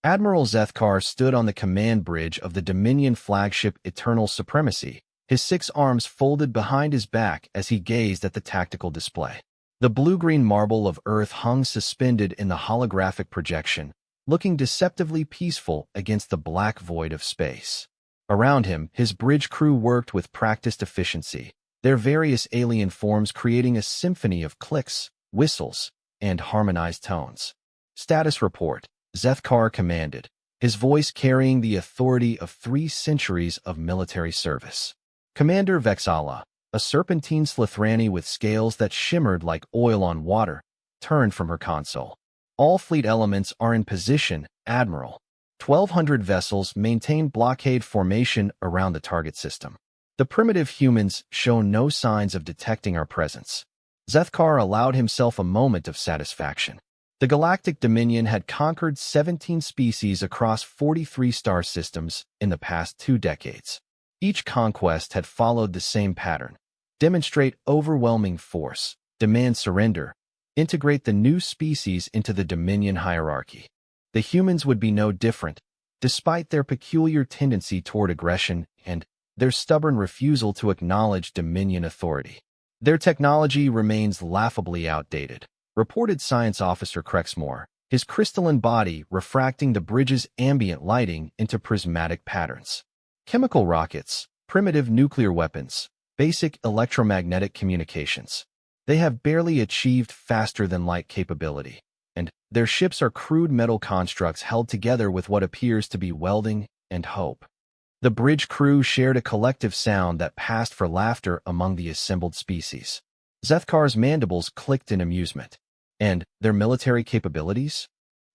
Admiral Zethkar stood on the command bridge of the Dominion flagship Eternal Supremacy, his 6 arms folded behind his back as he gazed at the tactical display. The blue-green marble of Earth hung suspended in the holographic projection, looking deceptively peaceful against the black void of space. Around him, his bridge crew worked with practiced efficiency, their various alien forms creating a symphony of clicks, whistles, and harmonized tones. Status report, Zethkar commanded, his voice carrying the authority of 3 centuries of military service. Commander Vexala, a serpentine Slithrani with scales that shimmered like oil on water, turned from her console. All fleet elements are in position, Admiral. 1,200 vessels maintain blockade formation around the target system. The primitive humans show no signs of detecting our presence. Zethkar allowed himself a moment of satisfaction. The Galactic Dominion had conquered 17 species across 43 star systems in the past 2 decades. Each conquest had followed the same pattern. Demonstrate overwhelming force, demand surrender, integrate the new species into the Dominion hierarchy. The humans would be no different, despite their peculiar tendency toward aggression and their stubborn refusal to acknowledge Dominion authority. Their technology remains laughably outdated, reported Science Officer Crexmore, his crystalline body refracting the bridge's ambient lighting into prismatic patterns. Chemical rockets, primitive nuclear weapons, basic electromagnetic communications. They have barely achieved faster-than-light capability, and their ships are crude metal constructs held together with what appears to be welding and hope. The bridge crew shared a collective sound that passed for laughter among the assembled species. Zethkar's mandibles clicked in amusement. And their military capabilities?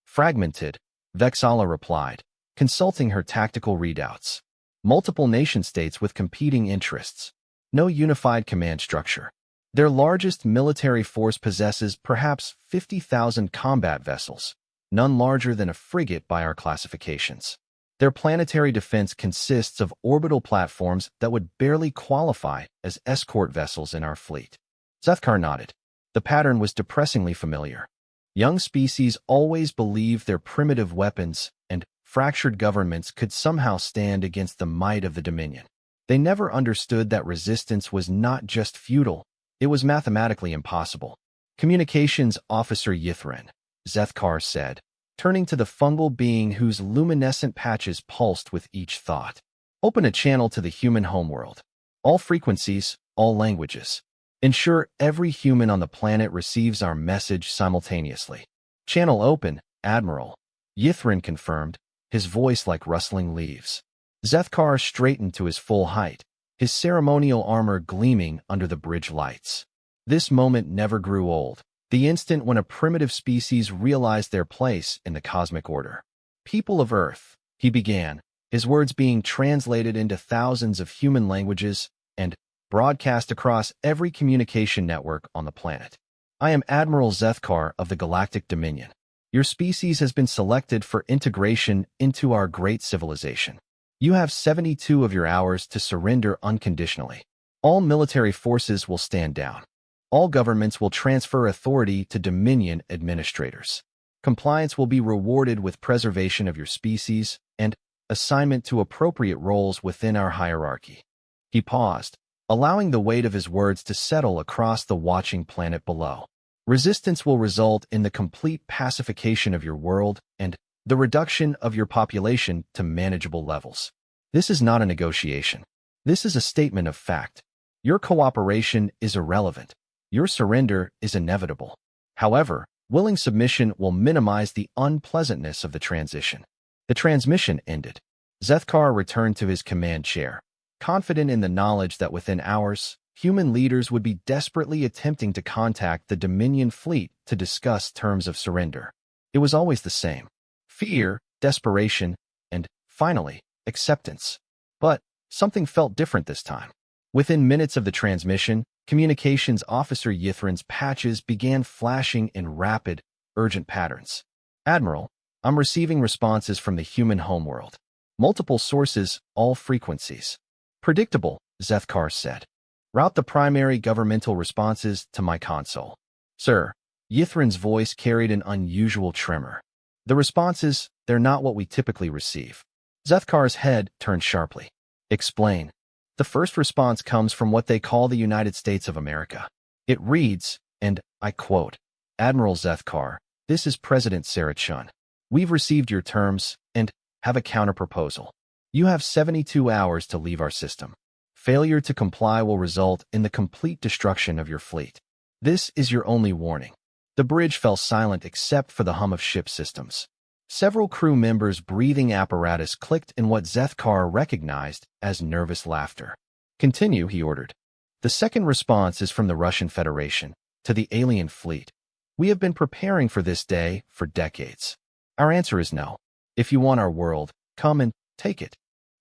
Fragmented, Vexala replied, consulting her tactical readouts. Multiple nation-states with competing interests. No unified command structure. Their largest military force possesses perhaps 50,000 combat vessels, none larger than a frigate by our classifications. Their planetary defense consists of orbital platforms that would barely qualify as escort vessels in our fleet. Zethkar nodded. The pattern was depressingly familiar. Young species always believed their primitive weapons and fractured governments could somehow stand against the might of the Dominion. They never understood that resistance was not just futile, it was mathematically impossible. Communications Officer Yithrin, Zethkar said, turning to the fungal being whose luminescent patches pulsed with each thought. Open a channel to the human homeworld. All frequencies, all languages. Ensure every human on the planet receives our message simultaneously. Channel open, Admiral. Yithrin confirmed, his voice like rustling leaves. Zethkar straightened to his full height, his ceremonial armor gleaming under the bridge lights. This moment never grew old, the instant when a primitive species realized their place in the cosmic order. People of Earth, he began, his words being translated into thousands of human languages and broadcast across every communication network on the planet. I am Admiral Zethkar of the Galactic Dominion. Your species has been selected for integration into our great civilization. You have 72 of your hours to surrender unconditionally. All military forces will stand down. All governments will transfer authority to Dominion administrators. Compliance will be rewarded with preservation of your species and assignment to appropriate roles within our hierarchy. He paused, allowing the weight of his words to settle across the watching planet below. Resistance will result in the complete pacification of your world and the reduction of your population to manageable levels. This is not a negotiation. This is a statement of fact. Your cooperation is irrelevant. Your surrender is inevitable. However, willing submission will minimize the unpleasantness of the transition. The transmission ended. Zethkar returned to his command chair, confident in the knowledge that within hours, human leaders would be desperately attempting to contact the Dominion fleet to discuss terms of surrender. It was always the same. Fear, desperation, and, finally, acceptance. But something felt different this time. Within minutes of the transmission, Communications Officer Yithrin's patches began flashing in rapid, urgent patterns. Admiral, I'm receiving responses from the human homeworld. Multiple sources, all frequencies. Predictable, Zethkar said. Route the primary governmental responses to my console. Sir, Yithrin's voice carried an unusual tremor. The response is, they're not what we typically receive. Zethkar's head turned sharply. Explain. The first response comes from what they call the United States of America. It reads, and I quote, Admiral Zethkar, this is President Sarachun. We've received your terms and have a counterproposal. You have 72 hours to leave our system. Failure to comply will result in the complete destruction of your fleet. This is your only warning. The bridge fell silent except for the hum of ship systems. Several crew members' breathing apparatus clicked in what Zethkar recognized as nervous laughter. Continue, he ordered. The second response is from the Russian Federation, to the alien fleet. We have been preparing for this day for decades. Our answer is no. If you want our world, come and take it.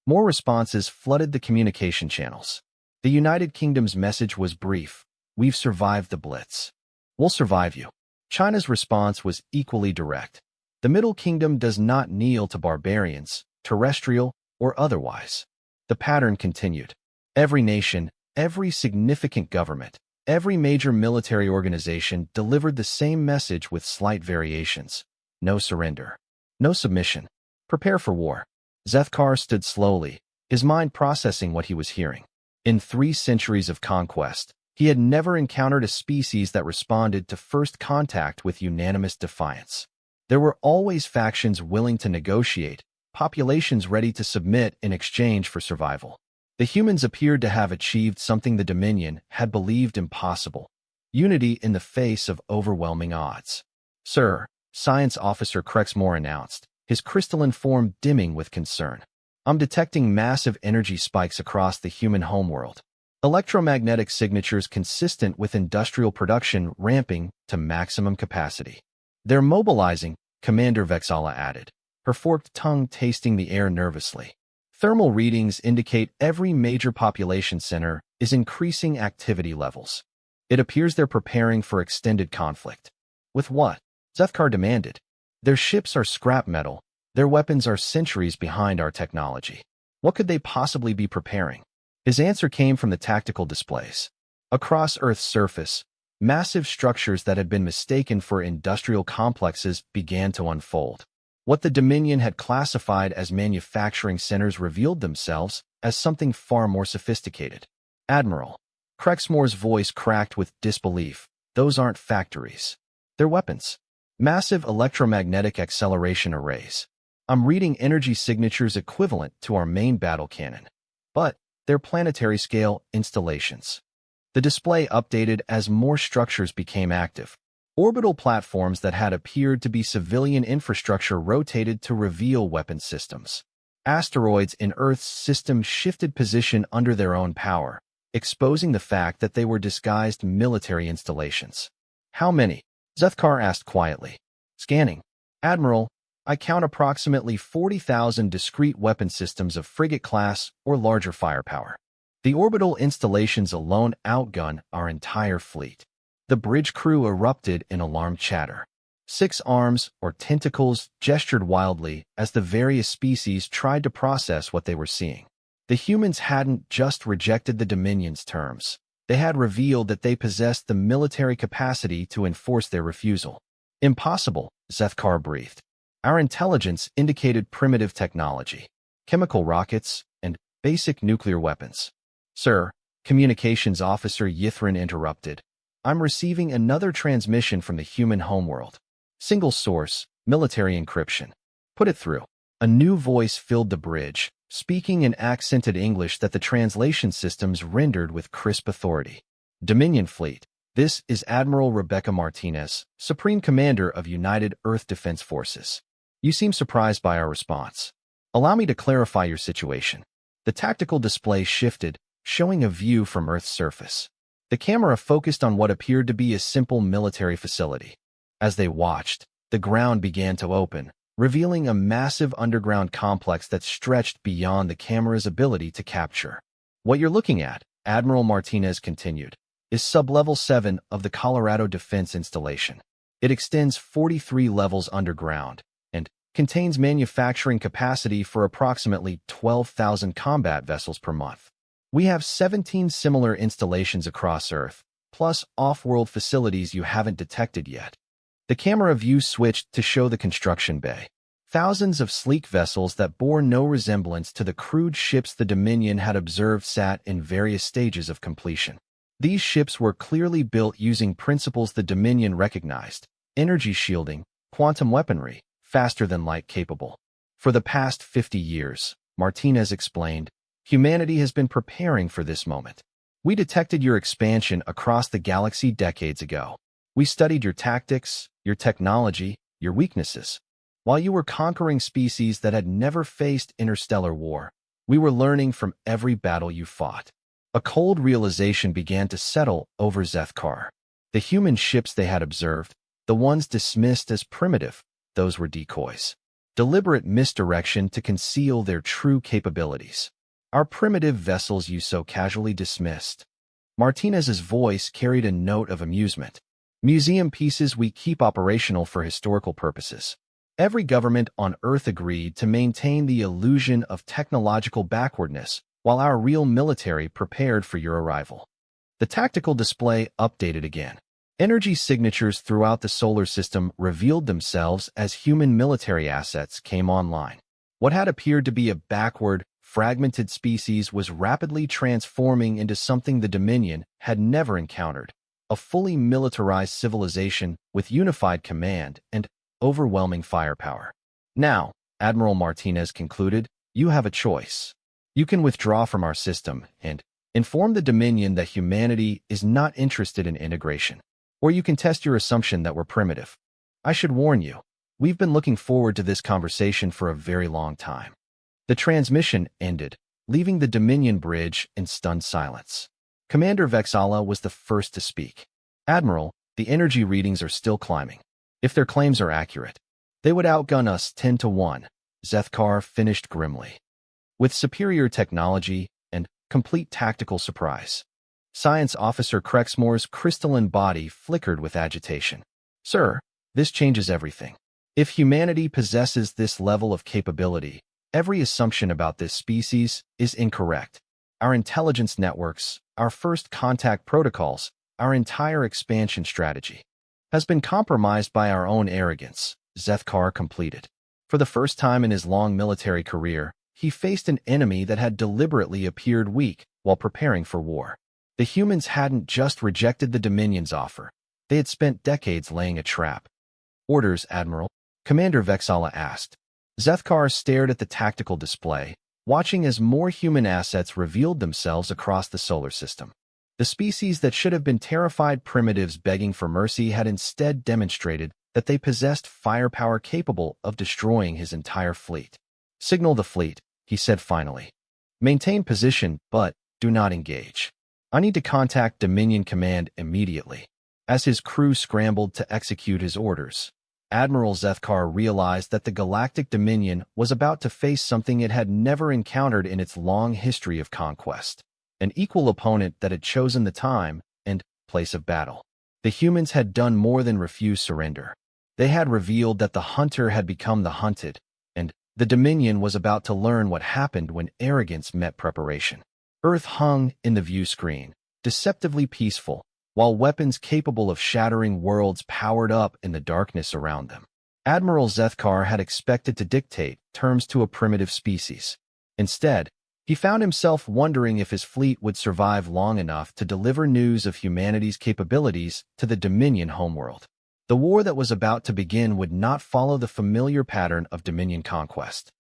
More responses flooded the communication channels. The United Kingdom's message was brief. We've survived the Blitz. We'll survive you. China's response was equally direct. The Middle Kingdom does not kneel to barbarians, terrestrial or otherwise. The pattern continued. Every nation, every significant government, every major military organization delivered the same message with slight variations. No surrender. No submission. Prepare for war. Zethkar stood slowly, his mind processing what he was hearing. In 3 centuries of conquest, he had never encountered a species that responded to first contact with unanimous defiance. There were always factions willing to negotiate, populations ready to submit in exchange for survival. The humans appeared to have achieved something the Dominion had believed impossible: unity in the face of overwhelming odds. Sir, Science Officer Crexmore announced, his crystalline form dimming with concern. I'm detecting massive energy spikes across the human homeworld. Electromagnetic signatures consistent with industrial production ramping to maximum capacity. They're mobilizing, Commander Vexala added, her forked tongue tasting the air nervously. Thermal readings indicate every major population center is increasing activity levels. It appears they're preparing for extended conflict. With what? Zethkar demanded. Their ships are scrap metal. Their weapons are centuries behind our technology. What could they possibly be preparing? His answer came from the tactical displays. Across Earth's surface, massive structures that had been mistaken for industrial complexes began to unfold. What the Dominion had classified as manufacturing centers revealed themselves as something far more sophisticated. Admiral. Crexmore's voice cracked with disbelief. Those aren't factories. They're weapons. Massive electromagnetic acceleration arrays. I'm reading energy signatures equivalent to our main battle cannon. But they're planetary-scale installations. The display updated as more structures became active. Orbital platforms that had appeared to be civilian infrastructure rotated to reveal weapon systems. Asteroids in Earth's system shifted position under their own power, exposing the fact that they were disguised military installations. How many? Zethkar asked quietly. Scanning. Admiral, I count approximately 40,000 discrete weapon systems of frigate-class or larger firepower. The orbital installations alone outgun our entire fleet. The bridge crew erupted in alarmed chatter. 6 arms, or tentacles, gestured wildly as the various species tried to process what they were seeing. The humans hadn't just rejected the Dominion's terms. They had revealed that they possessed the military capacity to enforce their refusal. Impossible, Zethkar breathed. Our intelligence indicated primitive technology, chemical rockets, and basic nuclear weapons. Sir, Communications Officer Yithrin interrupted. I'm receiving another transmission from the human homeworld. Single source, military encryption. Put it through. A new voice filled the bridge, speaking in accented English that the translation systems rendered with crisp authority. Dominion Fleet. This is Admiral Rebecca Martinez, Supreme Commander of United Earth Defense Forces. You seem surprised by our response. Allow me to clarify your situation. The tactical display shifted, showing a view from Earth's surface. The camera focused on what appeared to be a simple military facility. As they watched, the ground began to open, revealing a massive underground complex that stretched beyond the camera's ability to capture. What you're looking at, Admiral Martinez continued, is Sublevel 7 of the Colorado Defense Installation. It extends 43 levels underground and contains manufacturing capacity for approximately 12,000 combat vessels per month. We have 17 similar installations across Earth, plus off-world facilities you haven't detected yet. The camera view switched to show the construction bay. Thousands of sleek vessels that bore no resemblance to the crude ships the Dominion had observed sat in various stages of completion. These ships were clearly built using principles the Dominion recognized: energy shielding, quantum weaponry, faster-than-light capable. For the past 50 years, Martinez explained, humanity has been preparing for this moment. We detected your expansion across the galaxy decades ago. We studied your tactics, your technology, your weaknesses. While you were conquering species that had never faced interstellar war, we were learning from every battle you fought. A cold realization began to settle over Zethkar. The human ships they had observed, the ones dismissed as primitive, those were decoys. Deliberate misdirection to conceal their true capabilities. Our primitive vessels you so casually dismissed. Martinez's voice carried a note of amusement. Museum pieces we keep operational for historical purposes. Every government on Earth agreed to maintain the illusion of technological backwardness while our real military prepared for your arrival. The tactical display updated again. Energy signatures throughout the solar system revealed themselves as human military assets came online. What had appeared to be a backward, fragmented species was rapidly transforming into something the Dominion had never encountered: a fully militarized civilization with unified command and overwhelming firepower. Now, Admiral Martinez concluded, you have a choice. You can withdraw from our system and inform the Dominion that humanity is not interested in integration. Or you can test your assumption that we're primitive. I should warn you, we've been looking forward to this conversation for a very long time. The transmission ended, leaving the Dominion bridge in stunned silence. Commander Vexala was the first to speak. Admiral, the energy readings are still climbing. If their claims are accurate, they would outgun us 10-1, Zethkar finished grimly. With superior technology and complete tactical surprise. Science Officer Crexmore's crystalline body flickered with agitation. Sir, this changes everything. If humanity possesses this level of capability, every assumption about this species is incorrect. Our intelligence networks, our first contact protocols, our entire expansion strategy has been compromised by our own arrogance, Zethkar completed. For the first time in his long military career, he faced an enemy that had deliberately appeared weak while preparing for war. The humans hadn't just rejected the Dominion's offer. They had spent decades laying a trap. Orders, Admiral? Commander Vexala asked. Zethkar stared at the tactical display, watching as more human assets revealed themselves across the solar system. The species that should have been terrified primitives begging for mercy had instead demonstrated that they possessed firepower capable of destroying his entire fleet. Signal the fleet, he said finally. Maintain position, but do not engage. I need to contact Dominion Command immediately. As his crew scrambled to execute his orders, Admiral Zethkar realized that the Galactic Dominion was about to face something it had never encountered in its long history of conquest. An equal opponent that had chosen the time and place of battle. The humans had done more than refuse surrender. They had revealed that the hunter had become the hunted, and the Dominion was about to learn what happened when arrogance met preparation. Earth hung in the view screen, deceptively peaceful, while weapons capable of shattering worlds powered up in the darkness around them. Admiral Zethkar had expected to dictate terms to a primitive species. Instead, he found himself wondering if his fleet would survive long enough to deliver news of humanity's capabilities to the Dominion homeworld. The war that was about to begin would not follow the familiar pattern of Dominion conquest.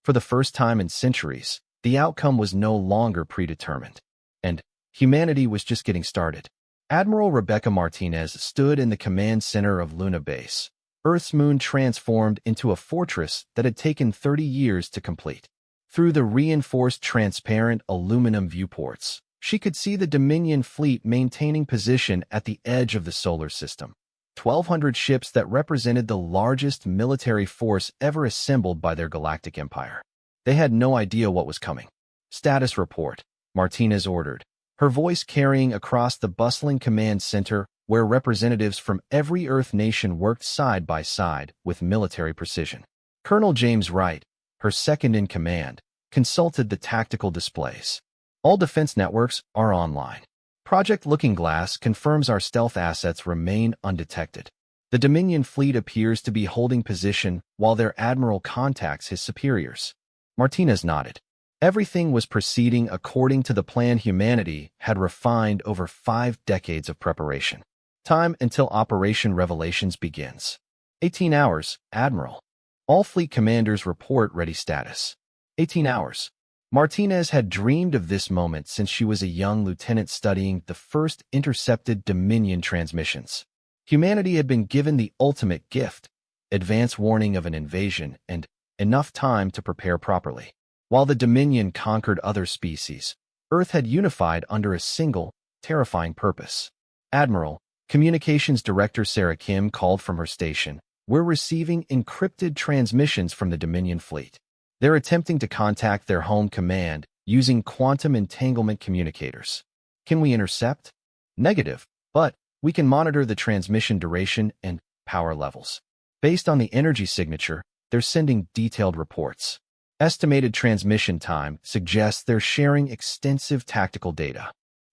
For the first time in centuries, the outcome was no longer predetermined, and humanity was just getting started. Admiral Rebecca Martinez stood in the command center of Luna Base, Earth's moon transformed into a fortress that had taken 30 years to complete. Through the reinforced transparent aluminum viewports, she could see the Dominion fleet maintaining position at the edge of the solar system. 1,200 ships that represented the largest military force ever assembled by their galactic empire. They had no idea what was coming. Status report, Martinez ordered, her voice carrying across the bustling command center where representatives from every Earth nation worked side by side with military precision. Colonel James Wright, her second-in-command, consulted the tactical displays. All defense networks are online. Project Looking Glass confirms our stealth assets remain undetected. The Dominion fleet appears to be holding position while their admiral contacts his superiors. Martinez nodded. Everything was proceeding according to the plan humanity had refined over 5 decades of preparation. Time until Operation Revelations begins. 18 hours, Admiral. All fleet commanders report ready status. 18 hours. Martinez had dreamed of this moment since she was a young lieutenant studying the first intercepted Dominion transmissions. Humanity had been given the ultimate gift, advance warning of an invasion and enough time to prepare properly. While the Dominion conquered other species, Earth had unified under a single, terrifying purpose. Admiral, Communications Director Sarah Kim called from her station. We're receiving encrypted transmissions from the Dominion fleet. They're attempting to contact their home command using quantum entanglement communicators. Can we intercept? Negative, but we can monitor the transmission duration and power levels. Based on the energy signature, they're sending detailed reports. Estimated transmission time suggests they're sharing extensive tactical data.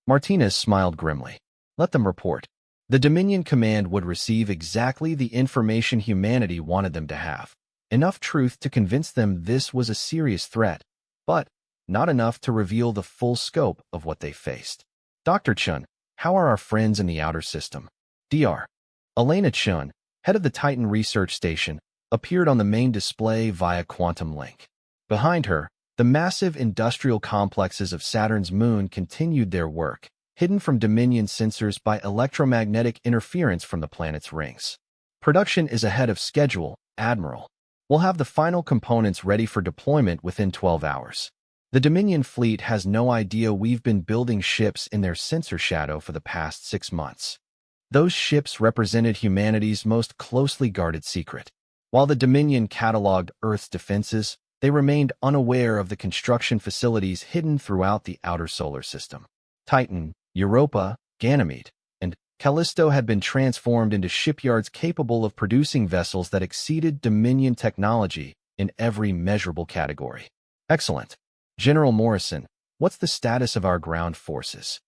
Martinez smiled grimly. Let them report. The Dominion command would receive exactly the information humanity wanted them to have. Enough truth to convince them this was a serious threat, but not enough to reveal the full scope of what they faced. Dr. Chun, how are our friends in the outer system? Dr. Elena Chun, head of the Titan Research Station, appeared on the main display via quantum link. Behind her, the massive industrial complexes of Saturn's moon continued their work, hidden from Dominion sensors by electromagnetic interference from the planet's rings. Production is ahead of schedule, Admiral. We'll have the final components ready for deployment within 12 hours. The Dominion fleet has no idea we've been building ships in their sensor shadow for the past 6 months. Those ships represented humanity's most closely guarded secret. While the Dominion cataloged Earth's defenses, they remained unaware of the construction facilities hidden throughout the outer solar system. Titan, Europa, Ganymede, and Callisto had been transformed into shipyards capable of producing vessels that exceeded Dominion technology in every measurable category. Excellent. General Morrison, what's the status of our ground forces?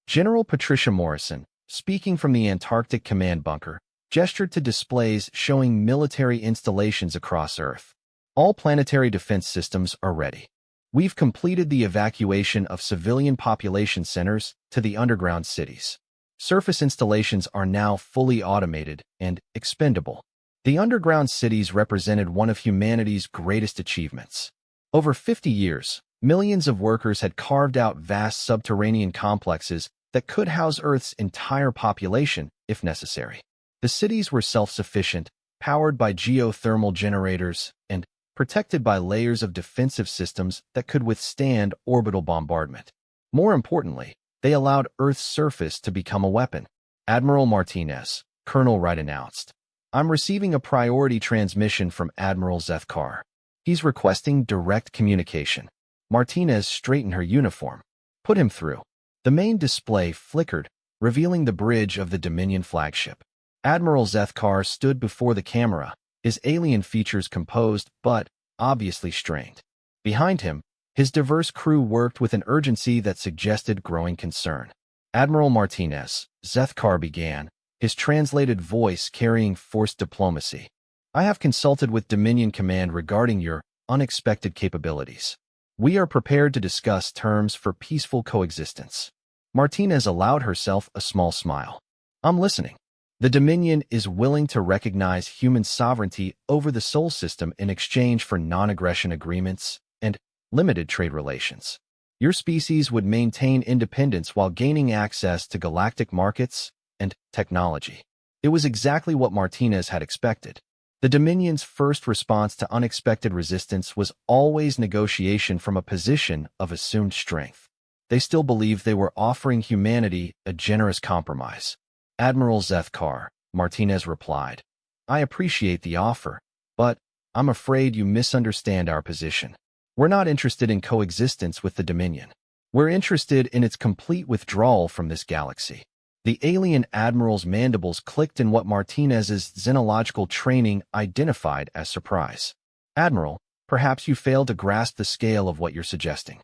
General Patricia Morrison, speaking from the Antarctic Command Bunker, gestured to displays showing military installations across Earth. All planetary defense systems are ready. We've completed the evacuation of civilian population centers to the underground cities. Surface installations are now fully automated and expendable. The underground cities represented one of humanity's greatest achievements. Over 50 years, millions of workers had carved out vast subterranean complexes that could house Earth's entire population if necessary. The cities were self-sufficient, powered by geothermal generators, and protected by layers of defensive systems that could withstand orbital bombardment. More importantly, they allowed Earth's surface to become a weapon. Admiral Martinez, Colonel Wright announced, I'm receiving a priority transmission from Admiral Zethkar. He's requesting direct communication. Martinez straightened her uniform. Put him through. The main display flickered, revealing the bridge of the Dominion flagship. Admiral Zethkar stood before the camera, his alien features composed but obviously strained. Behind him, his diverse crew worked with an urgency that suggested growing concern. Admiral Martinez, Zethkar began, his translated voice carrying forced diplomacy. I have consulted with Dominion Command regarding your unexpected capabilities. We are prepared to discuss terms for peaceful coexistence. Martinez allowed herself a small smile. I'm listening. The Dominion is willing to recognize human sovereignty over the Sol system in exchange for non-aggression agreements and limited trade relations. Your species would maintain independence while gaining access to galactic markets and technology. It was exactly what Martinez had expected. The Dominion's first response to unexpected resistance was always negotiation from a position of assumed strength. They still believed they were offering humanity a generous compromise. Admiral Zethkar, Martinez replied, I appreciate the offer, but I'm afraid you misunderstand our position. We're not interested in coexistence with the Dominion. We're interested in its complete withdrawal from this galaxy. The alien admiral's mandibles clicked in what Martinez's xenological training identified as surprise. Admiral, perhaps you fail to grasp the scale of what you're suggesting.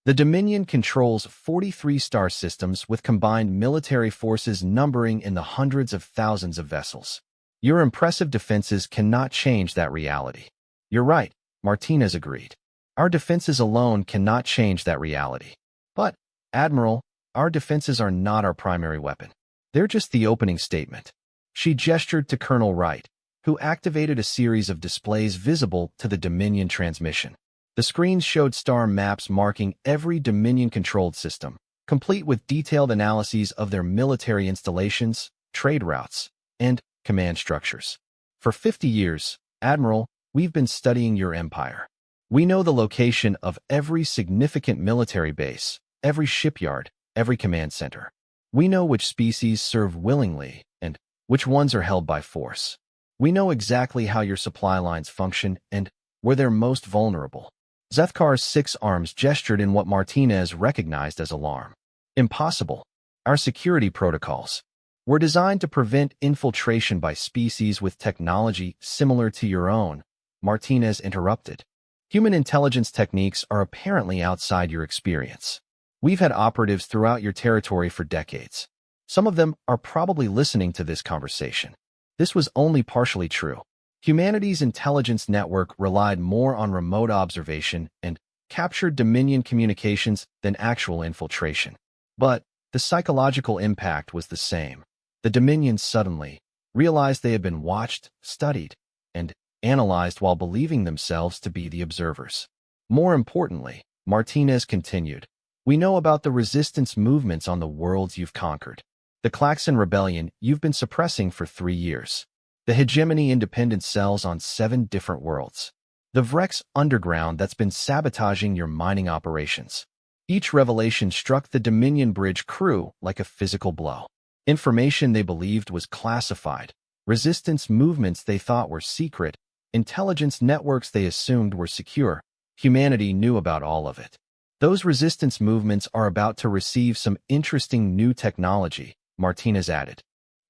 The Dominion controls 43 star systems with combined military forces numbering in the hundreds of thousands of vessels. Your impressive defenses cannot change that reality. You're right, Martinez agreed. Our defenses alone cannot change that reality. But, Admiral, our defenses are not our primary weapon. They're just the opening statement. She gestured to Colonel Wright, who activated a series of displays visible to the Dominion transmission. The screens showed star maps marking every Dominion-controlled system, complete with detailed analyses of their military installations, trade routes, and command structures. For 50 years, Admiral, we've been studying your empire. We know the location of every significant military base, every shipyard, every command center. We know which species serve willingly and which ones are held by force. We know exactly how your supply lines function and where they're most vulnerable. Zethkar's 6 arms gestured in what Martinez recognized as alarm. Impossible. Our security protocols were designed to prevent infiltration by species with technology similar to your own, Martinez interrupted. Human intelligence techniques are apparently outside your experience. We've had operatives throughout your territory for decades. Some of them are probably listening to this conversation. This was only partially true. Humanity's intelligence network relied more on remote observation and captured Dominion communications than actual infiltration. But the psychological impact was the same. The Dominion suddenly realized they had been watched, studied, and analyzed while believing themselves to be the observers. More importantly, Martinez continued, we know about the resistance movements on the worlds you've conquered. The Klaxon Rebellion you've been suppressing for 3 years. The Hegemony Independent Cells on 7 different worlds. The Vrex Underground that's been sabotaging your mining operations. Each revelation struck the Dominion Bridge crew like a physical blow. Information they believed was classified, resistance movements they thought were secret, intelligence networks they assumed were secure. Humanity knew about all of it. Those resistance movements are about to receive some interesting new technology, Martinez added,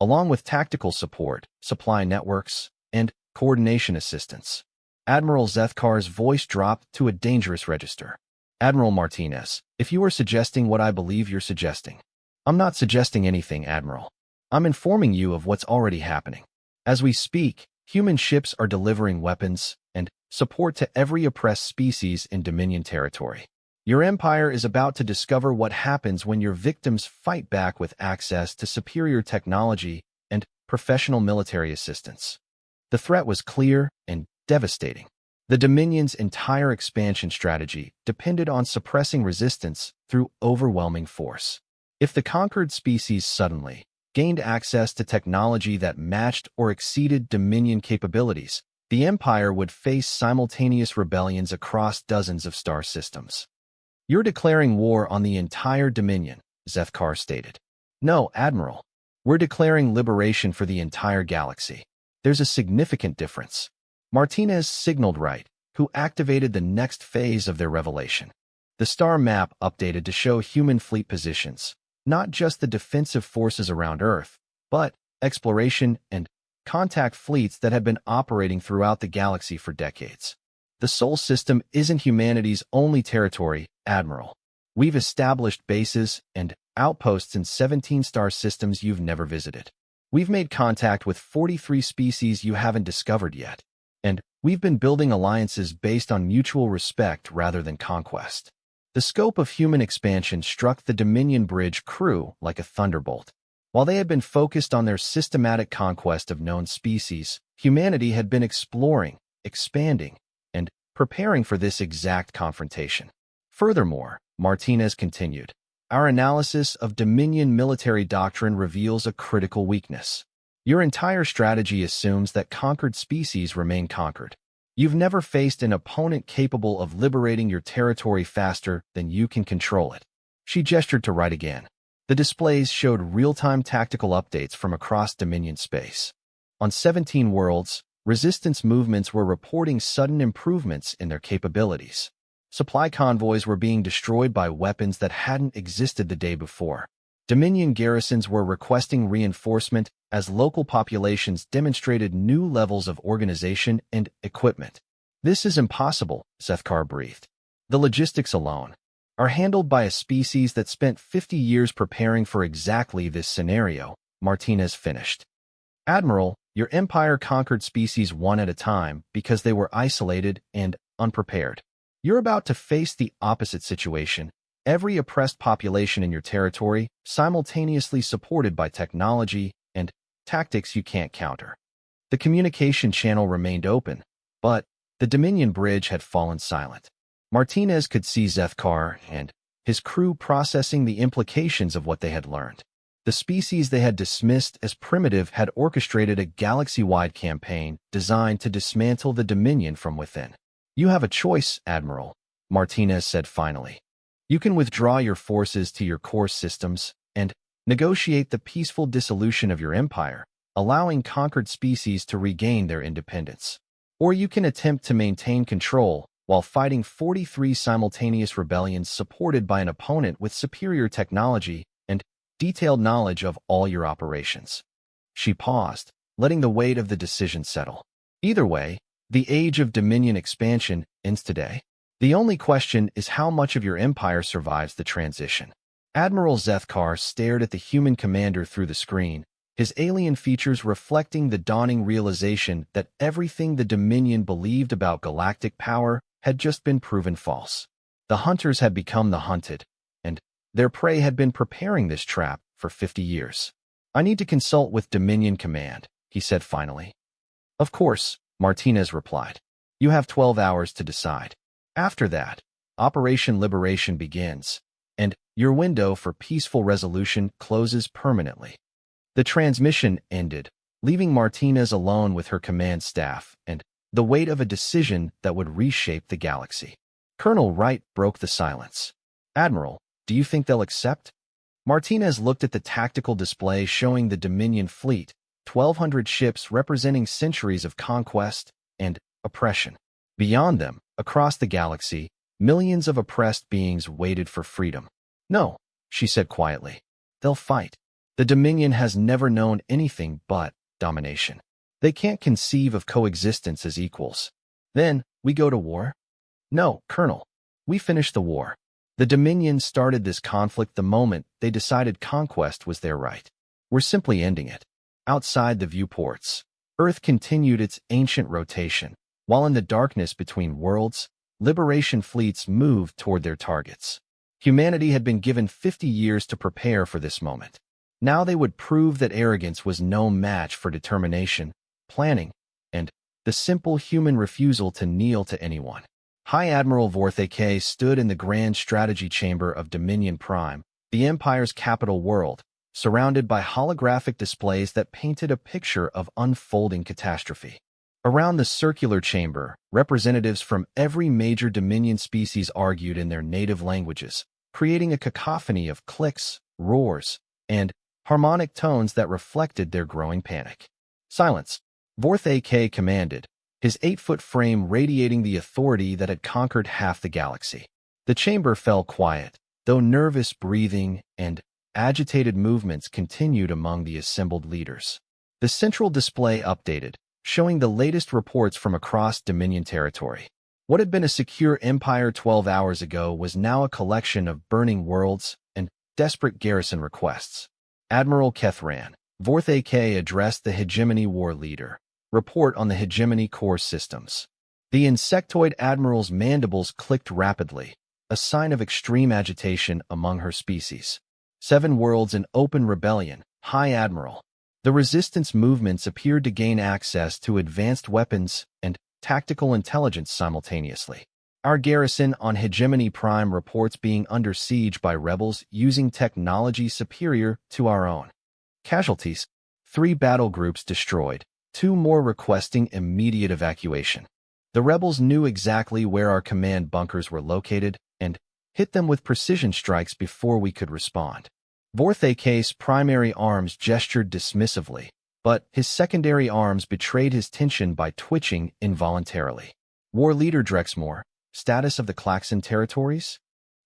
along with tactical support, supply networks, and coordination assistance. Admiral Zethkar's voice dropped to a dangerous register. Admiral Martinez, if you are suggesting what I believe you're suggesting. I'm not suggesting anything, Admiral. I'm informing you of what's already happening. As we speak, human ships are delivering weapons and support to every oppressed species in Dominion territory. Your empire is about to discover what happens when your victims fight back with access to superior technology and professional military assistance. The threat was clear and devastating. The Dominion's entire expansion strategy depended on suppressing resistance through overwhelming force. If the conquered species suddenly gained access to technology that matched or exceeded Dominion capabilities, the Empire would face simultaneous rebellions across dozens of star systems. You're declaring war on the entire Dominion, Zethkar stated. No, Admiral. We're declaring liberation for the entire galaxy. There's a significant difference. Martinez signaled Wright, who activated the next phase of their revelation. The star map updated to show human fleet positions, not just the defensive forces around Earth, but exploration and contact fleets that had been operating throughout the galaxy for decades. The Sol system isn't humanity's only territory, Admiral. We've established bases and outposts in 17 star systems you've never visited. We've made contact with 43 species you haven't discovered yet. And we've been building alliances based on mutual respect rather than conquest. The scope of human expansion struck the Dominion Bridge crew like a thunderbolt. While they had been focused on their systematic conquest of known species, humanity had been exploring, expanding, and preparing for this exact confrontation. Furthermore, Martinez continued, our analysis of Dominion military doctrine reveals a critical weakness. Your entire strategy assumes that conquered species remain conquered. You've never faced an opponent capable of liberating your territory faster than you can control it. She gestured to Wright again. The displays showed real-time tactical updates from across Dominion space. On 17 worlds, resistance movements were reporting sudden improvements in their capabilities. Supply convoys were being destroyed by weapons that hadn't existed the day before. Dominion garrisons were requesting reinforcement as local populations demonstrated new levels of organization and equipment. This is impossible, Zethkar breathed. The logistics alone are handled by a species that spent 50 years preparing for exactly this scenario, Martinez finished. Admiral, Your empire conquered species one at a time because they were isolated and unprepared. You're about to face the opposite situation. Every oppressed population in your territory, simultaneously supported by technology and tactics you can't counter. The communication channel remained open, but the Dominion bridge had fallen silent. Martinez could see Zethkar and his crew processing the implications of what they had learned. The species they had dismissed as primitive had orchestrated a galaxy-wide campaign designed to dismantle the Dominion from within. You have a choice, Admiral, Martinez said finally. You can withdraw your forces to your core systems and negotiate the peaceful dissolution of your empire, allowing conquered species to regain their independence. Or you can attempt to maintain control while fighting 43 simultaneous rebellions supported by an opponent with superior technology and detailed knowledge of all your operations. She paused, letting the weight of the decision settle. Either way, the age of Dominion expansion ends today. The only question is how much of your empire survives the transition. Admiral Zethkar stared at the human commander through the screen, his alien features reflecting the dawning realization that everything the Dominion believed about galactic power had just been proven false. The hunters had become the hunted, and their prey had been preparing this trap for 50 years. I need to consult with Dominion Command, he said finally. Of course, Martinez replied. You have 12 hours to decide. After that, Operation Liberation begins, and your window for peaceful resolution closes permanently. The transmission ended, leaving Martinez alone with her command staff and the weight of a decision that would reshape the galaxy. Colonel Wright broke the silence. Admiral, do you think they'll accept? Martinez looked at the tactical display showing the Dominion fleet, 1,200 ships representing centuries of conquest and oppression. Beyond them, across the galaxy, millions of oppressed beings waited for freedom. No, she said quietly. They'll fight. The Dominion has never known anything but domination. They can't conceive of coexistence as equals. Then, we go to war? No, Colonel. We finish the war. The Dominion started this conflict the moment they decided conquest was their right. We're simply ending it. Outside the viewports, Earth continued its ancient rotation, while in the darkness between worlds, liberation fleets moved toward their targets. Humanity had been given 50 years to prepare for this moment. Now they would prove that arrogance was no match for determination, planning, and the simple human refusal to kneel to anyone. High Admiral Vorthake stood in the Grand Strategy Chamber of Dominion Prime, the Empire's capital world, surrounded by holographic displays that painted a picture of unfolding catastrophe. Around the circular chamber, representatives from every major Dominion species argued in their native languages, creating a cacophony of clicks, roars, and harmonic tones that reflected their growing panic. Silence, Vorthake commanded, his 8-foot frame radiating the authority that had conquered half the galaxy. The chamber fell quiet, though nervous breathing and agitated movements continued among the assembled leaders. The central display updated, showing the latest reports from across Dominion territory. What had been a secure empire 12 hours ago was now a collection of burning worlds and desperate garrison requests. Admiral Kethran, Vorthake addressed the Hegemony War Leader. Report on the Hegemony core systems. The insectoid admiral's mandibles clicked rapidly, a sign of extreme agitation among her species. 7 worlds in open rebellion, High Admiral. The resistance movements appeared to gain access to advanced weapons and tactical intelligence simultaneously. Our garrison on Hegemony Prime reports being under siege by rebels using technology superior to our own. Casualties: 3 battle groups destroyed, 2 more requesting immediate evacuation. The rebels knew exactly where our command bunkers were located and hit them with precision strikes before we could respond. Vorthake's primary arms gestured dismissively, but his secondary arms betrayed his tension by twitching involuntarily. War Leader Drexmore, status of the Klaxon territories?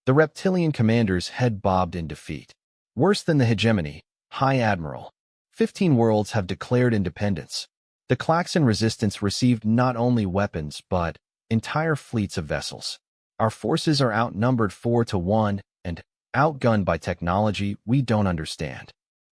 The reptilian commander's head bobbed in defeat. Worse than the Hegemony, High Admiral. 15 worlds have declared independence. The Klaxon resistance received not only weapons but entire fleets of vessels. Our forces are outnumbered 4-1 and outgunned by technology we don't understand.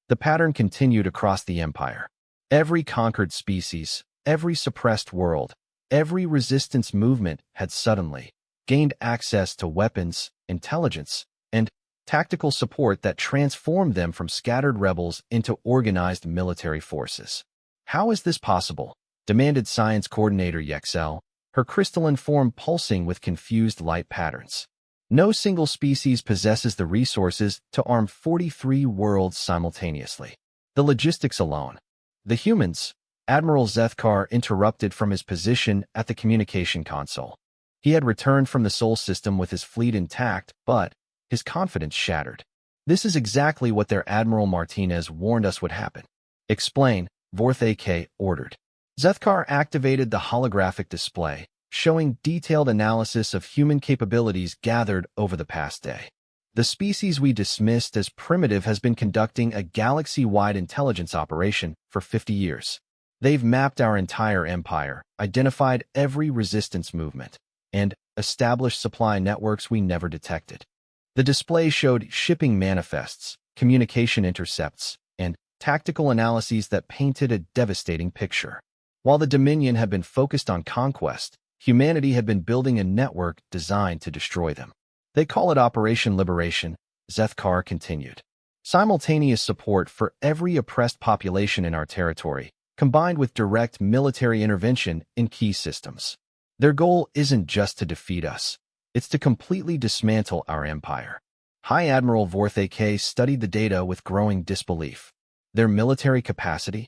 The pattern continued across the Empire. Every conquered species, every suppressed world, every resistance movement had suddenly gained access to weapons, intelligence, and tactical support that transformed them from scattered rebels into organized military forces. How is this possible? Demanded Science Coordinator Yexel, her crystalline form pulsing with confused light patterns. No single species possesses the resources to arm 43 worlds simultaneously. The logistics alone. The humans, Admiral Zethkar interrupted from his position at the communication console. He had returned from the Sol system with his fleet intact, but his confidence shattered. This is exactly what their Admiral Martinez warned us would happen. Explain, Vorth AK ordered. Zethkar activated the holographic display, showing detailed analysis of human capabilities gathered over the past day. The species we dismissed as primitive has been conducting a galaxy-wide intelligence operation for 50 years. They've mapped our entire empire, identified every resistance movement, and established supply networks we never detected. The display showed shipping manifests, communication intercepts, and tactical analyses that painted a devastating picture. While the Dominion had been focused on conquest, humanity had been building a network designed to destroy them. They call it Operation Liberation, Zethkar continued. Simultaneous support for every oppressed population in our territory, combined with direct military intervention in key systems. Their goal isn't just to defeat us, it's to completely dismantle our empire. High Admiral Vorth AK studied the data with growing disbelief. Their military capacity?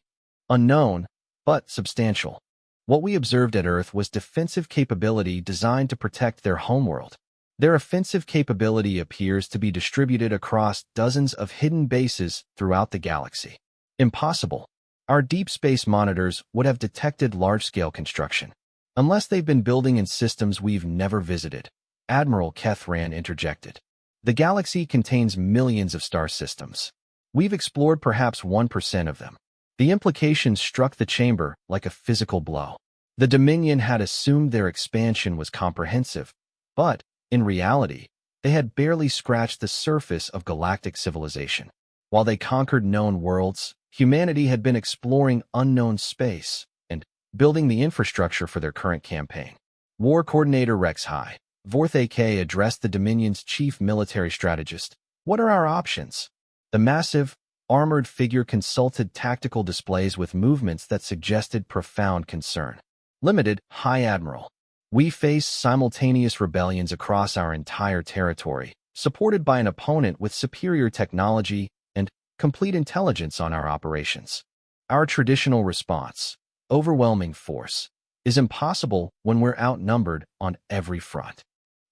Unknown, but substantial. What we observed at Earth was defensive capability designed to protect their homeworld. Their offensive capability appears to be distributed across dozens of hidden bases throughout the galaxy. Impossible. Our deep space monitors would have detected large-scale construction. Unless they've been building in systems we've never visited, Admiral Kethran interjected. The galaxy contains millions of star systems. We've explored perhaps 1% of them. The implications struck the chamber like a physical blow. The Dominion had assumed their expansion was comprehensive, but in reality, they had barely scratched the surface of galactic civilization. While they conquered known worlds, humanity had been exploring unknown space and building the infrastructure for their current campaign. War Coordinator Rex High, Vorth AK addressed the Dominion's chief military strategist. What are our options? The massive, armored figure consulted tactical displays with movements that suggested profound concern. Limited, High Admiral. We face simultaneous rebellions across our entire territory, supported by an opponent with superior technology and complete intelligence on our operations. Our traditional response, overwhelming force, is impossible when we're outnumbered on every front.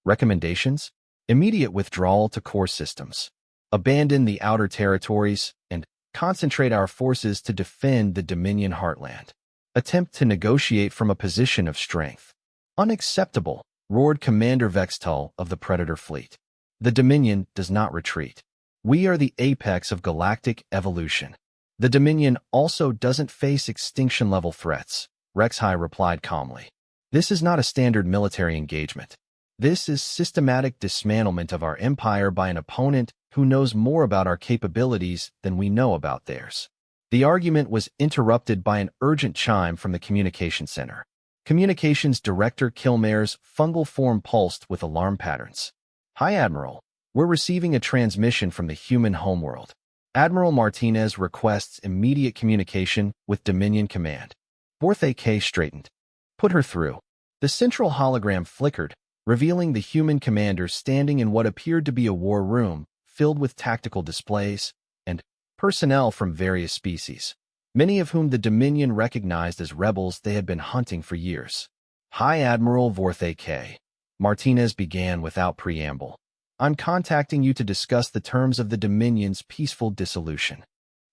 Recommendations? Immediate withdrawal to core systems. Abandon the outer territories and concentrate our forces to defend the Dominion heartland. Attempt to negotiate from a position of strength. Unacceptable, roared Commander Vextal of the Predator Fleet. The Dominion does not retreat. We are the apex of galactic evolution. The Dominion also doesn't face extinction-level threats, Rex High replied calmly. This is not a standard military engagement. This is systematic dismantlement of our empire by an opponent who knows more about our capabilities than we know about theirs. The argument was interrupted by an urgent chime from the communication center. Communications Director Kilmare's fungal form pulsed with alarm patterns. Hi, Admiral. We're receiving a transmission from the human homeworld. Admiral Martinez requests immediate communication with Dominion Command. Vorth AK straightened. Put her through. The central hologram flickered, revealing the human commander standing in what appeared to be a war room filled with tactical displays and personnel from various species, many of whom the Dominion recognized as rebels they had been hunting for years. High Admiral Vorth AK. Martinez began without preamble. I'm contacting you to discuss the terms of the Dominion's peaceful dissolution.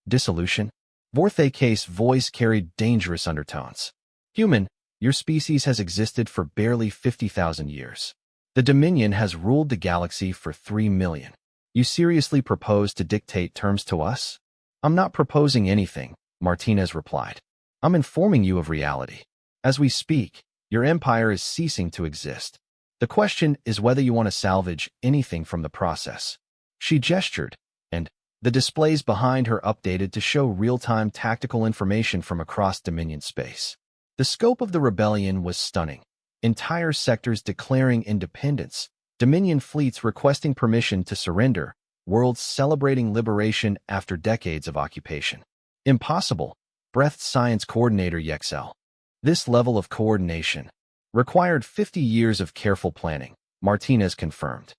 Dissolution? Vorth AK's voice carried dangerous undertones. Human, your species has existed for barely 50,000 years. The Dominion has ruled the galaxy for 3 million. You seriously propose to dictate terms to us? I'm not proposing anything, Martinez replied. I'm informing you of reality. As we speak, your empire is ceasing to exist. The question is whether you want to salvage anything from the process. She gestured, and The displays behind her updated to show real-time tactical information from across Dominion space. The scope of the rebellion was stunning. Entire sectors declaring independence, Dominion fleets requesting permission to surrender, worlds celebrating liberation after decades of occupation. Impossible, breathed Science Coordinator Yexel. This level of coordination required 50 years of careful planning, Martinez confirmed.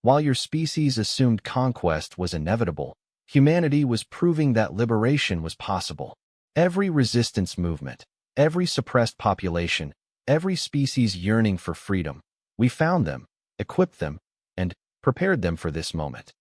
While your species assumed conquest was inevitable, humanity was proving that liberation was possible. Every resistance movement, every suppressed population, every species yearning for freedom, we found them, equipped them, and prepared them for this moment.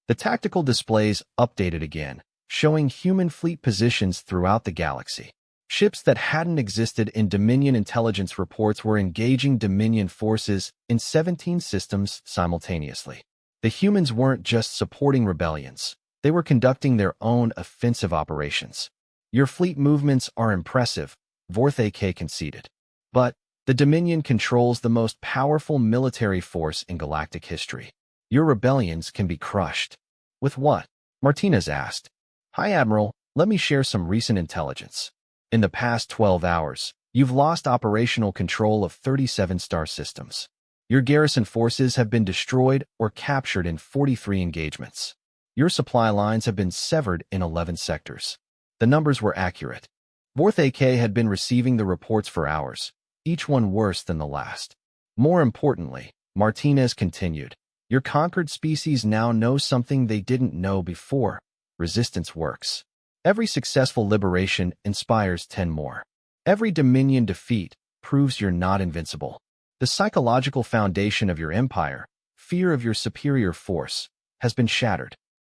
The tactical displays updated again, showing human fleet positions throughout the galaxy. Ships that hadn't existed in Dominion intelligence reports were engaging Dominion forces in 17 systems simultaneously. The humans weren't just supporting rebellions, they were conducting their own offensive operations. Your fleet movements are impressive, Vorth AK conceded. But the Dominion controls the most powerful military force in galactic history. Your rebellions can be crushed. With what? Martinez asked. Hi, Admiral, let me share some recent intelligence. In the past 12 hours, you've lost operational control of 37 star systems. Your garrison forces have been destroyed or captured in 43 engagements. Your supply lines have been severed in 11 sectors. The numbers were accurate. Vorth AK had been receiving the reports for hours, each one worse than the last. More importantly, Martinez continued, your conquered species now knows something they didn't know before. Resistance works. Every successful liberation inspires 10 more. Every Dominion defeat proves you're not invincible. The psychological foundation of your empire, fear of your superior force, has been shattered.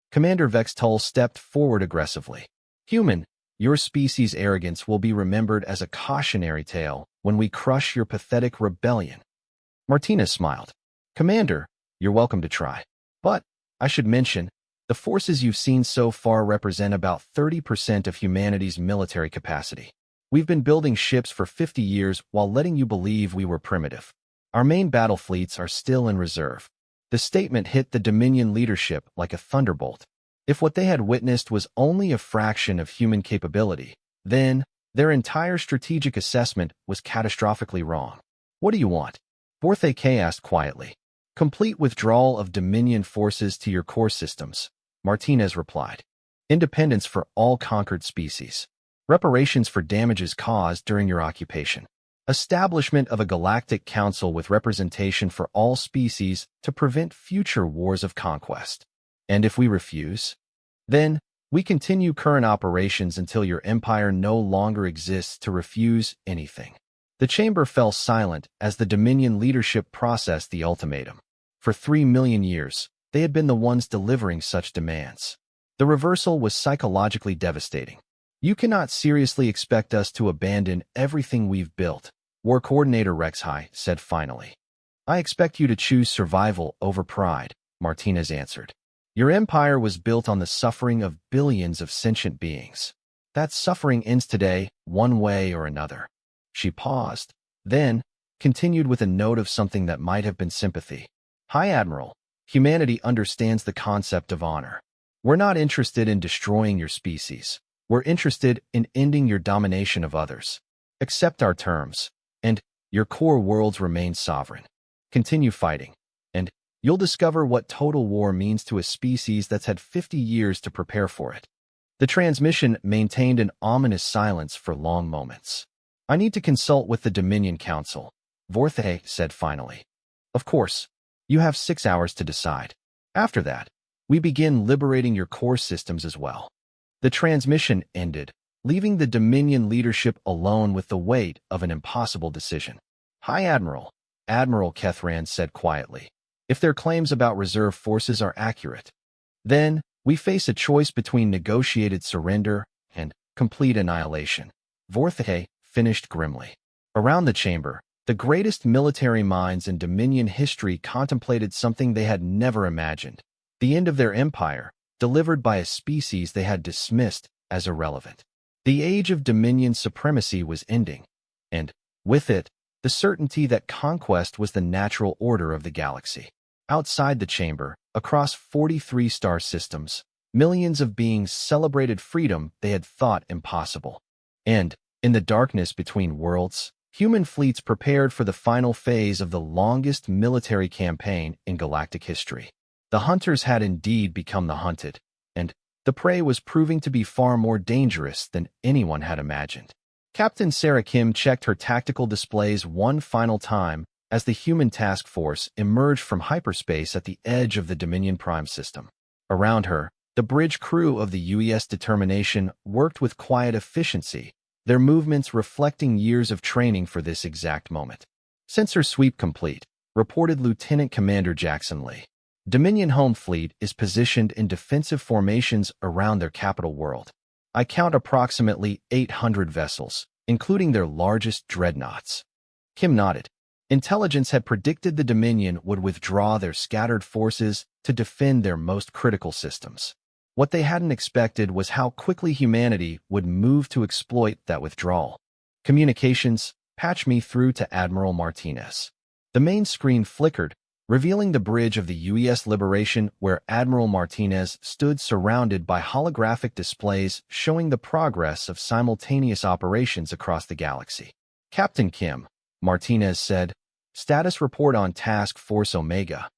Commander Vextull stepped forward aggressively. Human, your species' arrogance will be remembered as a cautionary tale when we crush your pathetic rebellion. Martinez smiled. Commander, you're welcome to try. But, I should mention, the forces you've seen so far represent about 30% of humanity's military capacity. We've been building ships for 50 years while letting you believe we were primitive. Our main battle fleets are still in reserve. The statement hit the Dominion leadership like a thunderbolt. If what they had witnessed was only a fraction of human capability, then their entire strategic assessment was catastrophically wrong. What do you want? Vorth AK asked quietly. Complete withdrawal of Dominion forces to your core systems, Martinez replied. Independence for all conquered species. Reparations for damages caused during your occupation. Establishment of a galactic council with representation for all species to prevent future wars of conquest. And if we refuse? Then, we continue current operations until your empire no longer exists to refuse anything. The chamber fell silent as the Dominion leadership processed the ultimatum. For 3 million years, they had been the ones delivering such demands. The reversal was psychologically devastating. You cannot seriously expect us to abandon everything we've built, War Coordinator Rexhi said finally. I expect you to choose survival over pride, Martinez answered. Your empire was built on the suffering of billions of sentient beings. That suffering ends today, one way or another. She paused, then continued with a note of something that might have been sympathy. Hi, Admiral. Humanity understands the concept of honor. We're not interested in destroying your species. We're interested in ending your domination of others. Accept our terms, and your core worlds remain sovereign. Continue fighting, and you'll discover what total war means to a species that's had 50 years to prepare for it. The transmission maintained an ominous silence for long moments. I need to consult with the Dominion Council, Vorth said finally. Of course, you have 6 hours to decide. After that, we begin liberating your core systems as well. The transmission ended, leaving the Dominion leadership alone with the weight of an impossible decision. Hi, Admiral. Admiral Kethran said quietly. If their claims about reserve forces are accurate, then we face a choice between negotiated surrender and complete annihilation. Vorth finished grimly. Around the chamber, the greatest military minds in Dominion history contemplated something they had never imagined. The end of their empire, delivered by a species they had dismissed as irrelevant. The age of Dominion supremacy was ending, and, with it, the certainty that conquest was the natural order of the galaxy. Outside the chamber, across 43 star systems, Millions of beings celebrated freedom they had thought impossible. And, in the darkness between worlds, human fleets prepared for the final phase of the longest military campaign in galactic history. The hunters had indeed become the hunted, and the prey was proving to be far more dangerous than anyone had imagined. Captain Sarah Kim checked her tactical displays one final time as the human task force emerged from hyperspace at the edge of the Dominion Prime system. Around her, the bridge crew of the UES Determination worked with quiet efficiency, their movements reflecting years of training for this exact moment. "Sensor sweep complete," reported Lieutenant Commander Jackson Lee. Dominion Home Fleet is positioned in defensive formations around their capital world. I count approximately 800 vessels, including their largest dreadnoughts. Kim nodded. Intelligence had predicted the Dominion would withdraw their scattered forces to defend their most critical systems. What they hadn't expected was how quickly humanity would move to exploit that withdrawal. "Communications, patch me through to Admiral Martinez." The main screen flickered, revealing the bridge of the UES Liberation where Admiral Martinez stood surrounded by holographic displays showing the progress of simultaneous operations across the galaxy. "Captain Kim," Martinez said, "status report on Task Force Omega.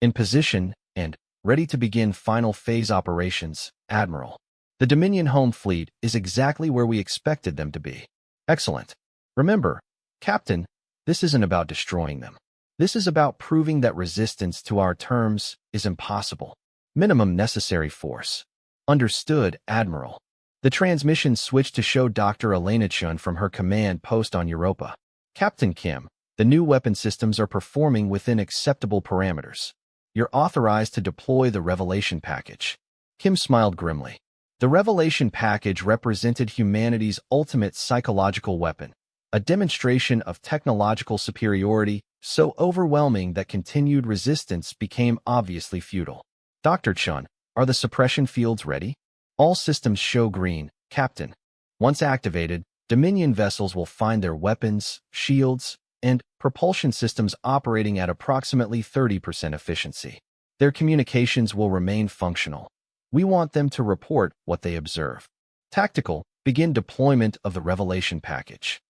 In position and ready to begin final phase operations, Admiral. The Dominion Home Fleet is exactly where we expected them to be." "Excellent. Remember, Captain, this isn't about destroying them. This is about proving that resistance to our terms is impossible. Minimum necessary force." "Understood, Admiral." The transmission switched to show Dr. Elena Chun from her command post on Europa. "Captain Kim, the new weapon systems are performing within acceptable parameters. You're authorized to deploy the Revelation Package." Kim smiled grimly. The Revelation Package represented humanity's ultimate psychological weapon, a demonstration of technological superiority so overwhelming that continued resistance became obviously futile. "Dr. Chun, are the suppression fields ready?" "All systems show green, Captain. Once activated, Dominion vessels will find their weapons, shields, and propulsion systems operating at approximately 30% efficiency. Their communications will remain functional. We want them to report what they observe." "Tactical, begin deployment of the Revelation Package."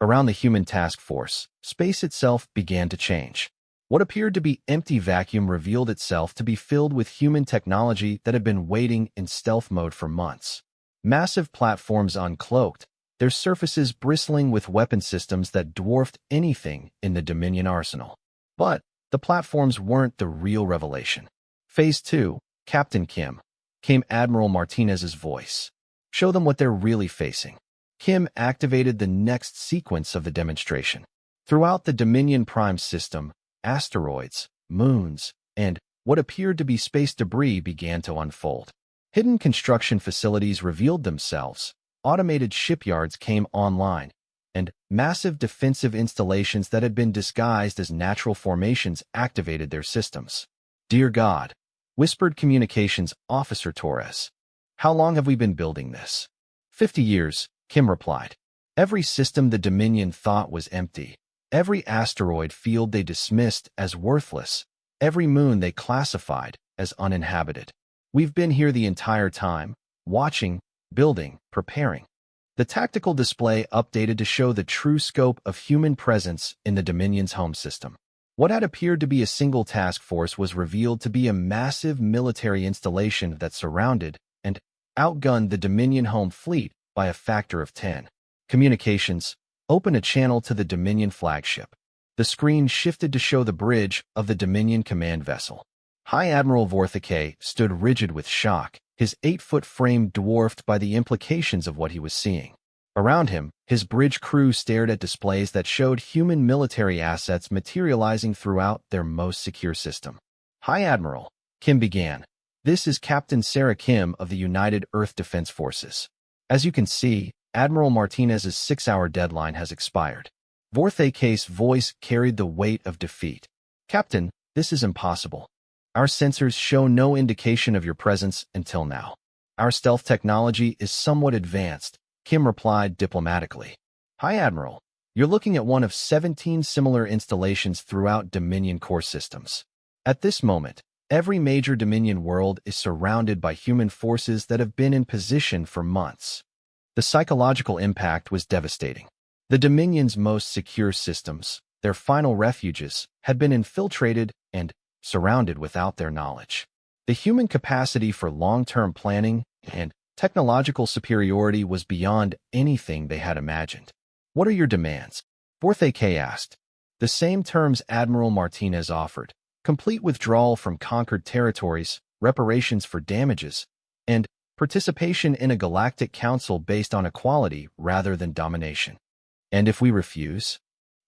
Around the human task force, space itself began to change. What appeared to be empty vacuum revealed itself to be filled with human technology that had been waiting in stealth mode for months. Massive platforms uncloaked, their surfaces bristling with weapon systems that dwarfed anything in the Dominion arsenal. But the platforms weren't the real revelation. "Phase 2, Captain Kim," came Admiral Martinez's voice. "Show them what they're really facing." Kim activated the next sequence of the demonstration. Throughout the Dominion Prime system, asteroids, moons, and what appeared to be space debris began to unfold. Hidden construction facilities revealed themselves, automated shipyards came online, and massive defensive installations that had been disguised as natural formations activated their systems. "Dear God," whispered Communications Officer Torres. "How long have we been building this?" 50 years, Kim replied. "Every system the Dominion thought was empty, every asteroid field they dismissed as worthless, every moon they classified as uninhabited. We've been here the entire time, watching, building, preparing." The tactical display updated to show the true scope of human presence in the Dominion's home system. What had appeared to be a single task force was revealed to be a massive military installation that surrounded and outgunned the Dominion home fleet by a factor of 10. "Communications, open a channel to the Dominion flagship." The screen shifted to show the bridge of the Dominion command vessel. High Admiral Vorthicke stood rigid with shock, his 8-foot frame dwarfed by the implications of what he was seeing. Around him, his bridge crew stared at displays that showed human military assets materializing throughout their most secure system. "High Admiral," Kim began, "this is Captain Sarah Kim of the United Earth Defense Forces. As you can see, Admiral Martinez's 6-hour deadline has expired." Vorthicke's voice carried the weight of defeat. "Captain, this is impossible. Our sensors show no indication of your presence until now. Our stealth technology is somewhat advanced," Kim replied diplomatically. "High Admiral, you're looking at one of 17 similar installations throughout Dominion core systems." At this moment, Every major Dominion world is surrounded by human forces that have been in position for months. The psychological impact was devastating. The Dominion's most secure systems, their final refuges, had been infiltrated and surrounded without their knowledge. The human capacity for long-term planning and technological superiority was beyond anything they had imagined. "What are your demands?" Vorthak asked. The same terms Admiral Martinez offered: complete withdrawal from conquered territories, reparations for damages, and participation in a galactic council based on equality rather than domination. "And if we refuse?"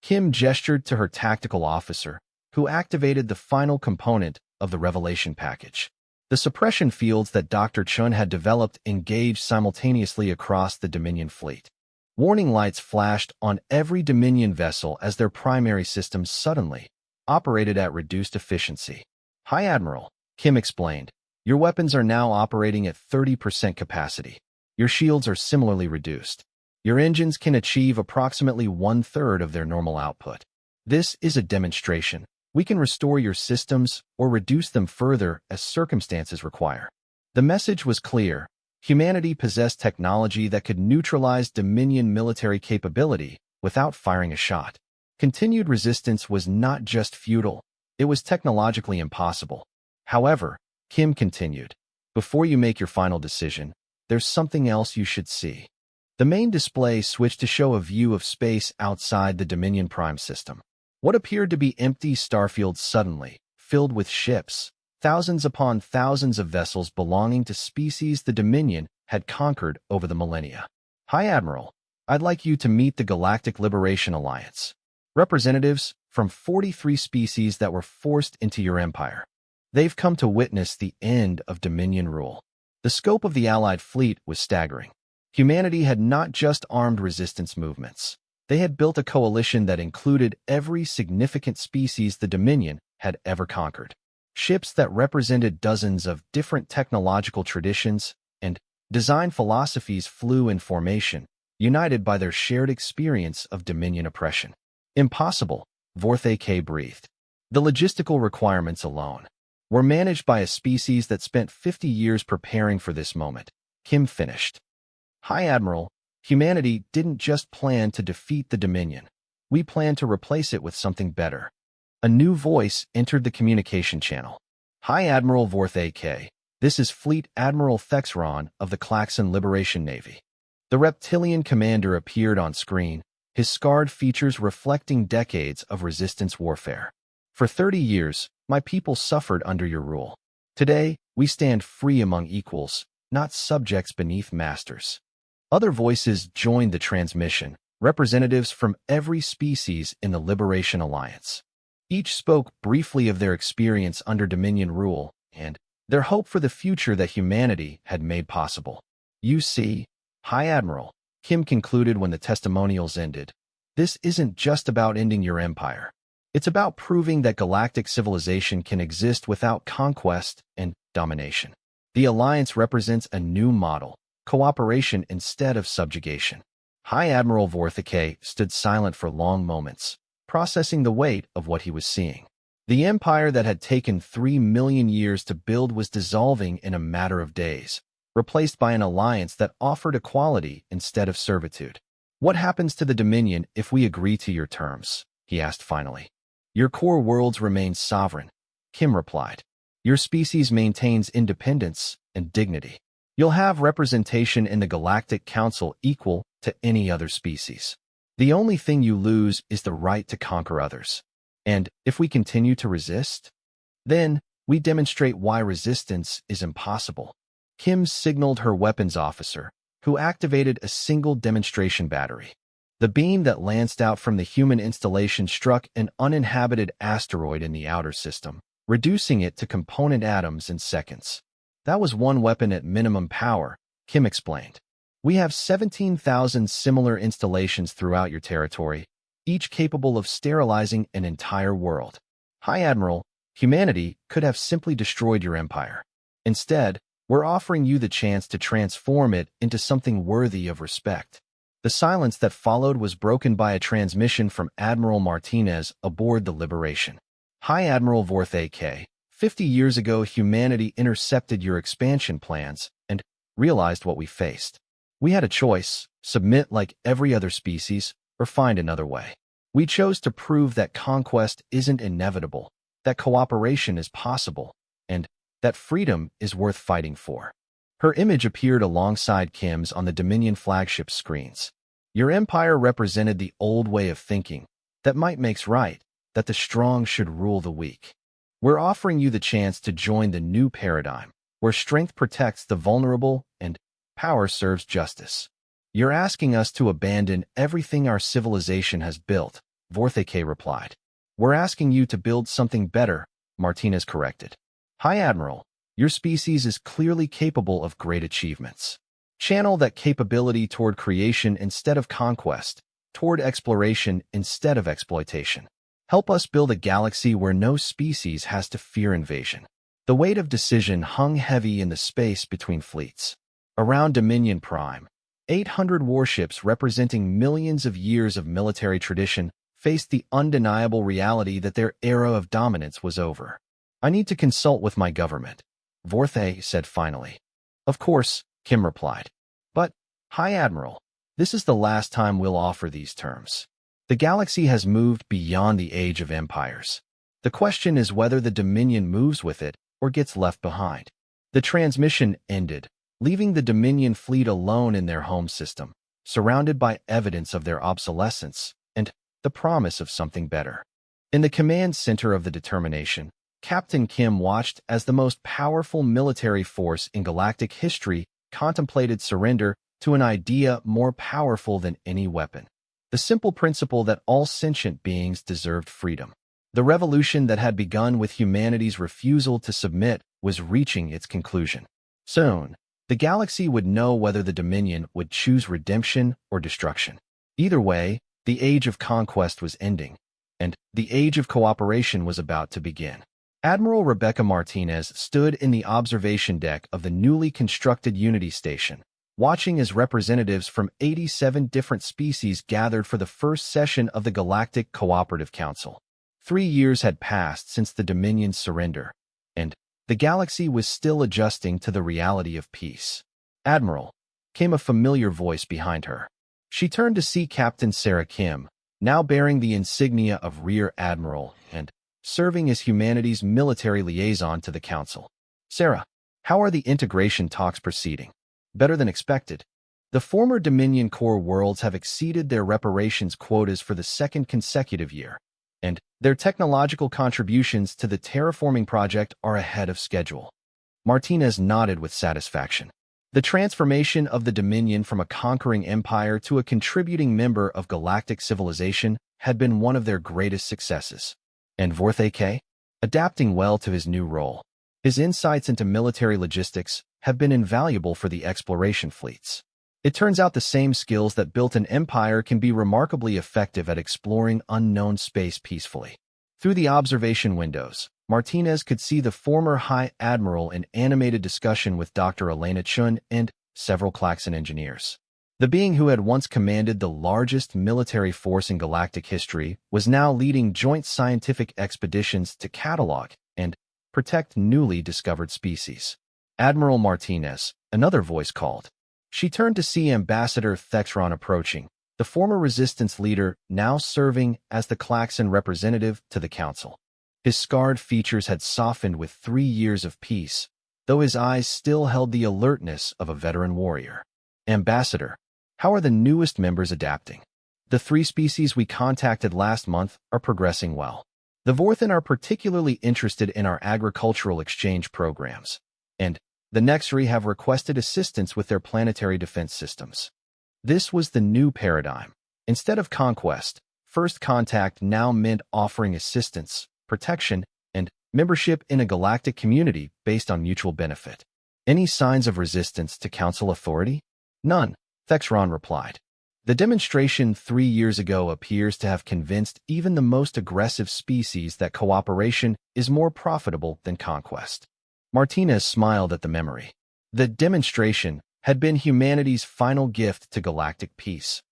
Kim gestured to her tactical officer, who activated the final component of the revelation package. The suppression fields that Dr. Chun had developed engaged simultaneously across the Dominion fleet. Warning lights flashed on every Dominion vessel as their primary systems suddenly operated at reduced efficiency. "Hi, Admiral," Kim explained. "Your weapons are now operating at 30% capacity. Your shields are similarly reduced. Your engines can achieve approximately 1/3 of their normal output. This is a demonstration. We can restore your systems or reduce them further as circumstances require." The message was clear. Humanity possessed technology that could neutralize Dominion military capability without firing a shot. Continued resistance was not just futile, it was technologically impossible. However, Kim continued, "Before you make your final decision, there's something else you should see." The main display switched to show a view of space outside the Dominion Prime system. What appeared to be empty starfields suddenly filled with ships, thousands upon thousands of vessels belonging to species the Dominion had conquered over the millennia. "Hi, Admiral. I'd like you to meet the Galactic Liberation Alliance. Representatives from 43 species that were forced into your empire. They've come to witness the end of Dominion rule." The scope of the Allied fleet was staggering. Humanity had not just armed resistance movements. They had built a coalition that included every significant species the Dominion had ever conquered. Ships that represented dozens of different technological traditions and design philosophies flew in formation, united by their shared experience of Dominion oppression. "Impossible," Vorthak breathed. "The logistical requirements alone were managed by a species that spent 50 years preparing for this moment," Kim finished. "Hi, Admiral. Humanity didn't just plan to defeat the Dominion. We plan to replace it with something better." A new voice entered the communication channel. "Hi, Admiral Vorthak. This is Fleet Admiral Thexron of the Klaxon Liberation Navy." The reptilian commander appeared on screen, his scarred features reflecting decades of resistance warfare. "For 30 years, my people suffered under your rule. Today, we stand free among equals, not subjects beneath masters." Other voices joined the transmission, representatives from every species in the Liberation Alliance. Each spoke briefly of their experience under Dominion rule and their hope for the future that humanity had made possible. "You see, Hi Admiral," Kim concluded when the testimonials ended, "this isn't just about ending your empire. It's about proving that galactic civilization can exist without conquest and domination. The Alliance represents a new model, cooperation instead of subjugation." High Admiral Vorthak stood silent for long moments, processing the weight of what he was seeing. The empire that had taken 3 million years to build was dissolving in a matter of days, replaced by an alliance that offered equality instead of servitude. "What happens to the Dominion if we agree to your terms?" he asked finally. "Your core worlds remain sovereign," Kim replied. "Your species maintains independence and dignity. You'll have representation in the Galactic Council equal to any other species. The only thing you lose is the right to conquer others. And if we continue to resist, then we demonstrate why resistance is impossible." Kim signaled her weapons officer, who activated a single demonstration battery. The beam that lanced out from the human installation struck an uninhabited asteroid in the outer system, reducing it to component atoms in seconds. "That was one weapon at minimum power," Kim explained. "We have 17,000 similar installations throughout your territory, each capable of sterilizing an entire world. High Admiral, humanity could have simply destroyed your empire. Instead, we're offering you the chance to transform it into something worthy of respect." The silence that followed was broken by a transmission from Admiral Martinez aboard the Liberation. "Hi Admiral Vorthak, 50 years ago, humanity intercepted your expansion plans and realized what we faced. We had a choice: submit like every other species or find another way. We chose to prove that conquest isn't inevitable, that cooperation is possible, and that freedom is worth fighting for. Her image appeared alongside Kim's on the Dominion flagship screens. Your empire represented the old way of thinking, that might makes right, that the strong should rule the weak. We're offering you the chance to join the new paradigm, where strength protects the vulnerable and power serves justice. You're asking us to abandon everything our civilization has built, Vorthake replied. We're asking you to build something better, Martinez corrected. High Admiral, your species is clearly capable of great achievements. Channel that capability toward creation instead of conquest, toward exploration instead of exploitation. Help us build a galaxy where no species has to fear invasion. The weight of decision hung heavy in the space between fleets. Around Dominion Prime, 800 warships representing millions of years of military tradition faced the undeniable reality that their era of dominance was over. I need to consult with my government, Vorthake said finally. Of course, Kim replied. But, High Admiral, this is the last time we'll offer these terms. The galaxy has moved beyond the age of empires. The question is whether the Dominion moves with it or gets left behind. The transmission ended, leaving the Dominion fleet alone in their home system, surrounded by evidence of their obsolescence and the promise of something better. In the command center of the determination, Captain Kim watched as the most powerful military force in galactic history contemplated surrender to an idea more powerful than any weapon. The simple principle that all sentient beings deserved freedom. The revolution that had begun with humanity's refusal to submit was reaching its conclusion. Soon, the galaxy would know whether the Dominion would choose redemption or destruction. Either way, the age of conquest was ending, and the age of cooperation was about to begin. Admiral Rebecca Martinez stood in the observation deck of the newly constructed Unity Station, watching as representatives from 87 different species gathered for the first session of the Galactic Cooperative Council. 3 years had passed since the Dominion's surrender, and the galaxy was still adjusting to the reality of peace. Admiral, came a familiar voice behind her. She turned to see Captain Sarah Kim, now bearing the insignia of Rear Admiral and serving as humanity's military liaison to the Council. Sarah, how are the integration talks proceeding? Better than expected. The former Dominion core worlds have exceeded their reparations quotas for the second consecutive year, and their technological contributions to the terraforming project are ahead of schedule. Martinez nodded with satisfaction. The transformation of the Dominion from a conquering empire to a contributing member of galactic civilization had been one of their greatest successes. And Vorthake? Adapting well to his new role. His insights into military logistics have been invaluable for the exploration fleets. It turns out the same skills that built an empire can be remarkably effective at exploring unknown space peacefully. Through the observation windows, Martinez could see the former High Admiral in animated discussion with Dr. Elena Chun and several Klaxon engineers. The being who had once commanded the largest military force in galactic history was now leading joint scientific expeditions to catalog and protect newly discovered species. Admiral Martinez, another voice called. She turned to see Ambassador Thexron approaching, the former resistance leader now serving as the Klaxon representative to the Council. His scarred features had softened with 3 years of peace, though his eyes still held the alertness of a veteran warrior. Ambassador, how are the newest members adapting? The 3 species we contacted last month are progressing well. The Vorthan are particularly interested in our agricultural exchange programs, and the Nexri have requested assistance with their planetary defense systems. This was the new paradigm. Instead of conquest, first contact now meant offering assistance, protection, and membership in a galactic community based on mutual benefit. Any signs of resistance to Council authority? None, Thexron replied. The demonstration 3 years ago appears to have convinced even the most aggressive species that cooperation is more profitable than conquest. Martinez smiled at the memory. The demonstration had been humanity's final gift to galactic peace.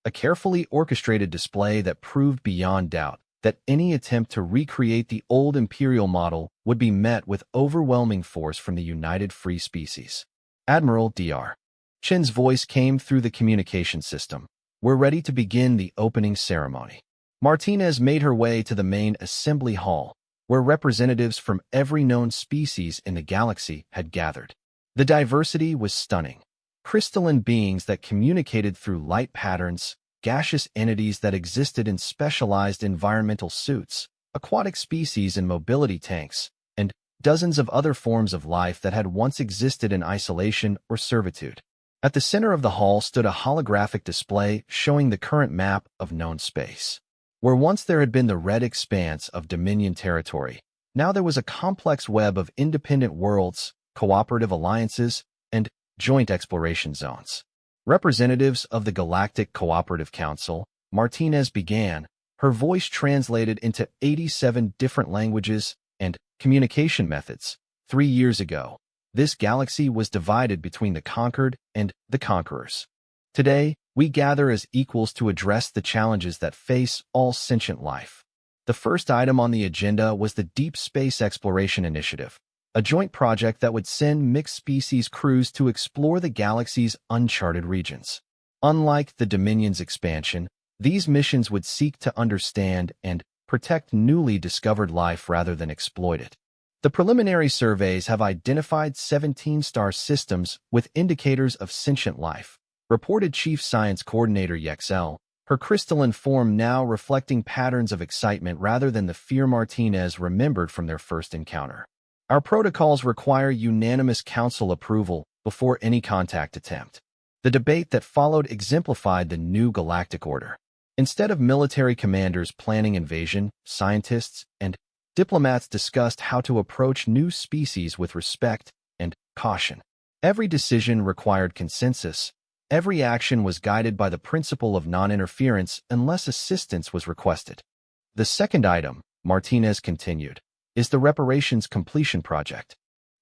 A carefully orchestrated display that proved beyond doubt that any attempt to recreate the old imperial model would be met with overwhelming force from the United Free Species. Admiral Dr. Chen's voice came through the communication system. "We're ready to begin the opening ceremony." Martinez made her way to the main assembly hall, where representatives from every known species in the galaxy had gathered. The diversity was stunning. Crystalline beings that communicated through light patterns, gaseous entities that existed in specialized environmental suits, aquatic species in mobility tanks, and dozens of other forms of life that had once existed in isolation or servitude. At the center of the hall stood a holographic display showing the current map of known space. Where once there had been the red expanse of Dominion territory, now there was a complex web of independent worlds, cooperative alliances, and joint exploration zones. Representatives of the Galactic Cooperative Council, Martinez began, her voice translated into 87 different languages and communication methods. 3 years ago, this galaxy was divided between the conquered and the conquerors. Today, we gather as equals to address the challenges that face all sentient life. The first item on the agenda was the Deep Space Exploration Initiative, a joint project that would send mixed-species crews to explore the galaxy's uncharted regions. Unlike the Dominion's expansion, these missions would seek to understand and protect newly discovered life rather than exploit it. The preliminary surveys have identified 17 star systems with indicators of sentient life, reported Chief Science Coordinator Yexel, her crystalline form now reflecting patterns of excitement rather than the fear Martinez remembered from their first encounter. "Our protocols require unanimous council approval before any contact attempt." The debate that followed exemplified the new galactic order. Instead of military commanders planning invasion, scientists and diplomats discussed how to approach new species with respect and caution. Every decision required consensus. Every action was guided by the principle of non-interference unless assistance was requested. "The second item," Martinez continued, "is the reparations completion project.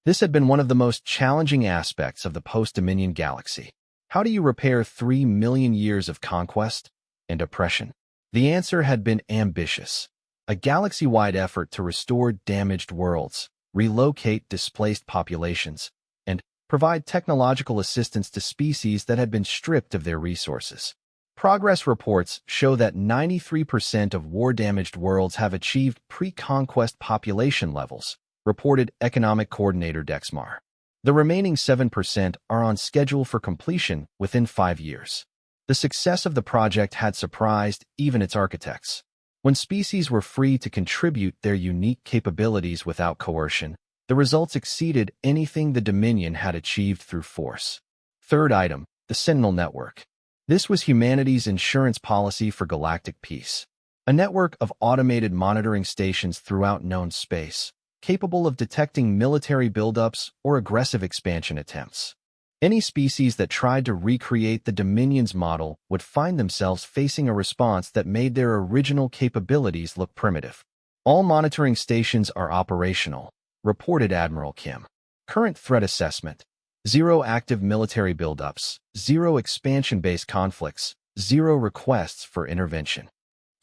This had been one of the most challenging aspects of the post-Dominion galaxy. How do you repair 3 million years of conquest and oppression?" The answer had been ambitious. A galaxy-wide effort to restore damaged worlds, relocate displaced populations, and provide technological assistance to species that had been stripped of their resources. Progress reports show that 93% of war-damaged worlds have achieved pre-conquest population levels, reported Economic Coordinator Dexmar. The remaining 7% are on schedule for completion within 5 years. The success of the project had surprised even its architects. When species were free to contribute their unique capabilities without coercion, the results exceeded anything the Dominion had achieved through force. Third item, the Sentinel Network. This was humanity's insurance policy for galactic peace. A network of automated monitoring stations throughout known space, capable of detecting military buildups or aggressive expansion attempts. Any species that tried to recreate the Dominion's model would find themselves facing a response that made their original capabilities look primitive. "All monitoring stations are operational," reported Admiral Kim. "Current threat assessment: 0 active military buildups, 0 expansion-based conflicts, 0 requests for intervention."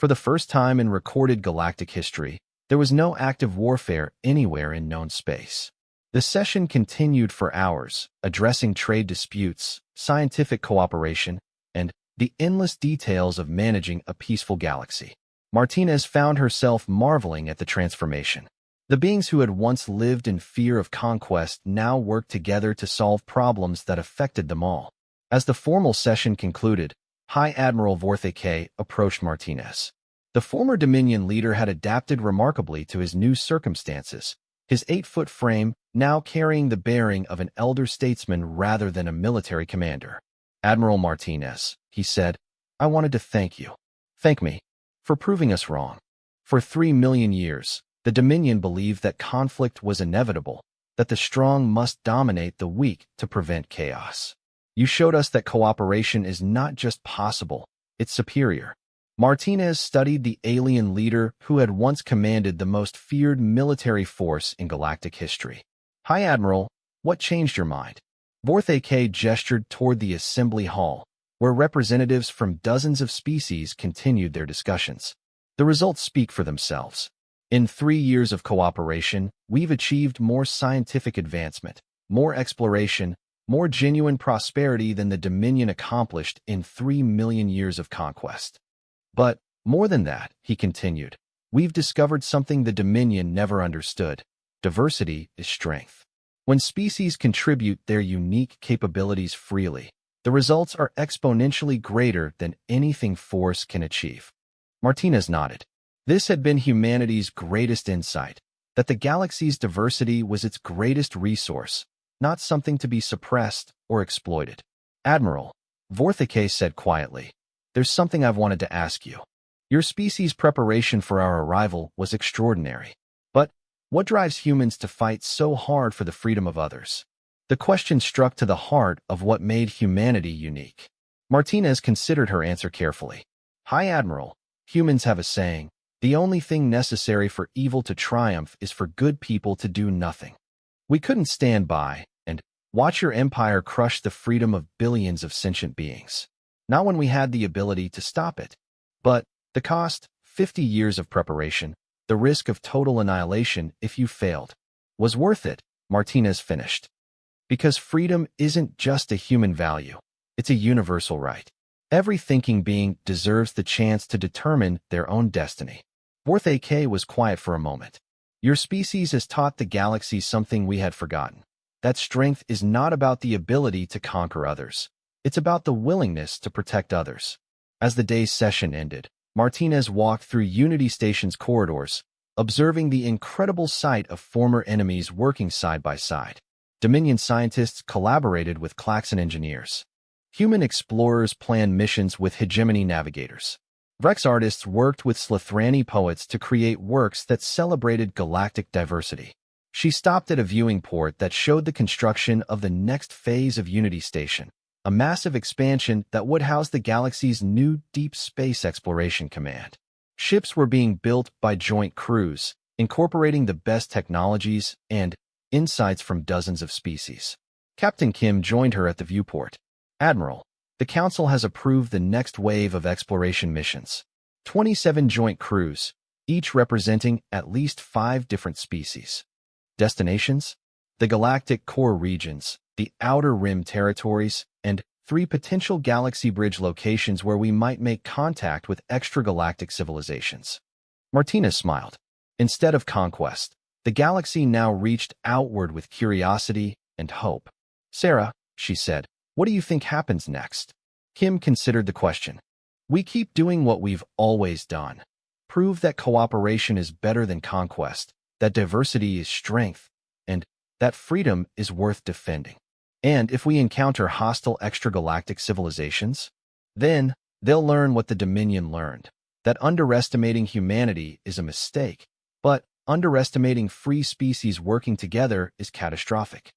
For the first time in recorded galactic history, there was no active warfare anywhere in known space. The session continued for hours, addressing trade disputes, scientific cooperation, and the endless details of managing a peaceful galaxy. Martinez found herself marveling at the transformation. The beings who had once lived in fear of conquest now worked together to solve problems that affected them all. As the formal session concluded, High Admiral Vorthake approached Martinez. The former Dominion leader had adapted remarkably to his new circumstances, his 8-foot frame now carrying the bearing of an elder statesman rather than a military commander. "Admiral Martinez," he said, "I wanted to thank you. Thank me for proving us wrong. For 3 million years, the Dominion believed that conflict was inevitable, that the strong must dominate the weak to prevent chaos. You showed us that cooperation is not just possible, it's superior." Martinez studied the alien leader who had once commanded the most feared military force in galactic history. "High Admiral, what changed your mind?" Vorthake gestured toward the assembly hall, where representatives from dozens of species continued their discussions. The results speak for themselves. In 3 years of cooperation, we've achieved more scientific advancement, more exploration, more genuine prosperity than the Dominion accomplished in 3 million years of conquest. But, more than that, he continued, we've discovered something the Dominion never understood. Diversity is strength. When species contribute their unique capabilities freely, the results are exponentially greater than anything force can achieve. Martinez nodded. This had been humanity's greatest insight, that the galaxy's diversity was its greatest resource, not something to be suppressed or exploited. Admiral, Vorthake said quietly, there's something I've wanted to ask you. Your species' preparation for our arrival was extraordinary. But what drives humans to fight so hard for the freedom of others? The question struck to the heart of what made humanity unique. Martinez considered her answer carefully. High Admiral, humans have a saying, the only thing necessary for evil to triumph is for good people to do nothing. We couldn't stand by and watch your empire crush the freedom of billions of sentient beings. Not when we had the ability to stop it. But the cost, 50 years of preparation, the risk of total annihilation if you failed, was worth it, Martinez finished. Because freedom isn't just a human value, it's a universal right. Every thinking being deserves the chance to determine their own destiny. Vorthake was quiet for a moment. Your species has taught the galaxy something we had forgotten. That strength is not about the ability to conquer others. It's about the willingness to protect others. As the day's session ended, Martinez walked through Unity Station's corridors, observing the incredible sight of former enemies working side by side. Dominion scientists collaborated with Klaxon engineers. Human explorers planned missions with hegemony navigators. Vrex artists worked with Slithrani poets to create works that celebrated galactic diversity. She stopped at a viewing port that showed the construction of the next phase of Unity Station, a massive expansion that would house the galaxy's new deep space exploration command. Ships were being built by joint crews, incorporating the best technologies and insights from dozens of species. Captain Kim joined her at the viewport. Admiral, the Council has approved the next wave of exploration missions. 27 joint crews, each representing at least 5 different species. Destinations? The galactic core regions, the outer rim territories, and 3 potential galaxy bridge locations where we might make contact with extragalactic civilizations. Martinez smiled. Instead of conquest, the galaxy now reached outward with curiosity and hope. Sarah, she said, what do you think happens next? Kim considered the question. We keep doing what we've always done. Prove that cooperation is better than conquest, that diversity is strength, and that freedom is worth defending. And if we encounter hostile extragalactic civilizations, then they'll learn what the Dominion learned, that underestimating humanity is a mistake, but underestimating free species working together is catastrophic.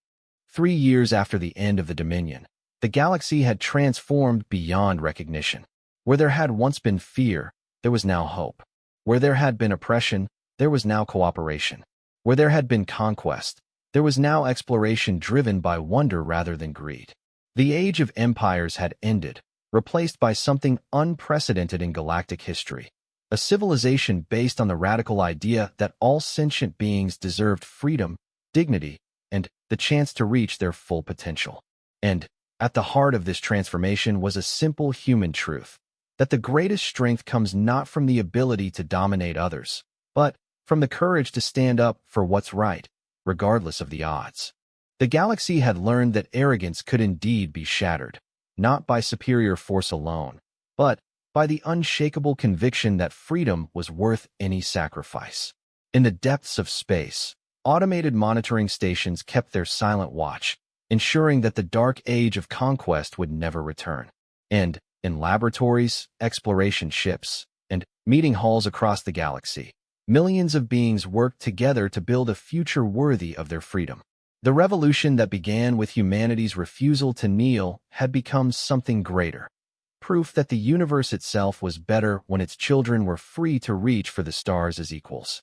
3 years after the end of the Dominion, the galaxy had transformed beyond recognition. Where there had once been fear, there was now hope. Where there had been oppression, there was now cooperation. Where there had been conquest, there was now exploration driven by wonder rather than greed. The age of empires had ended, replaced by something unprecedented in galactic history. A civilization based on the radical idea that all sentient beings deserved freedom, dignity, and the chance to reach their full potential. And at the heart of this transformation was a simple human truth, that the greatest strength comes not from the ability to dominate others, but from the courage to stand up for what's right, regardless of the odds. The galaxy had learned that arrogance could indeed be shattered, not by superior force alone, but by the unshakable conviction that freedom was worth any sacrifice. In the depths of space, automated monitoring stations kept their silent watch, ensuring that the dark age of conquest would never return. And in laboratories, exploration ships, and meeting halls across the galaxy, millions of beings worked together to build a future worthy of their freedom. The revolution that began with humanity's refusal to kneel had become something greater. Proof that the universe itself was better when its children were free to reach for the stars as equals.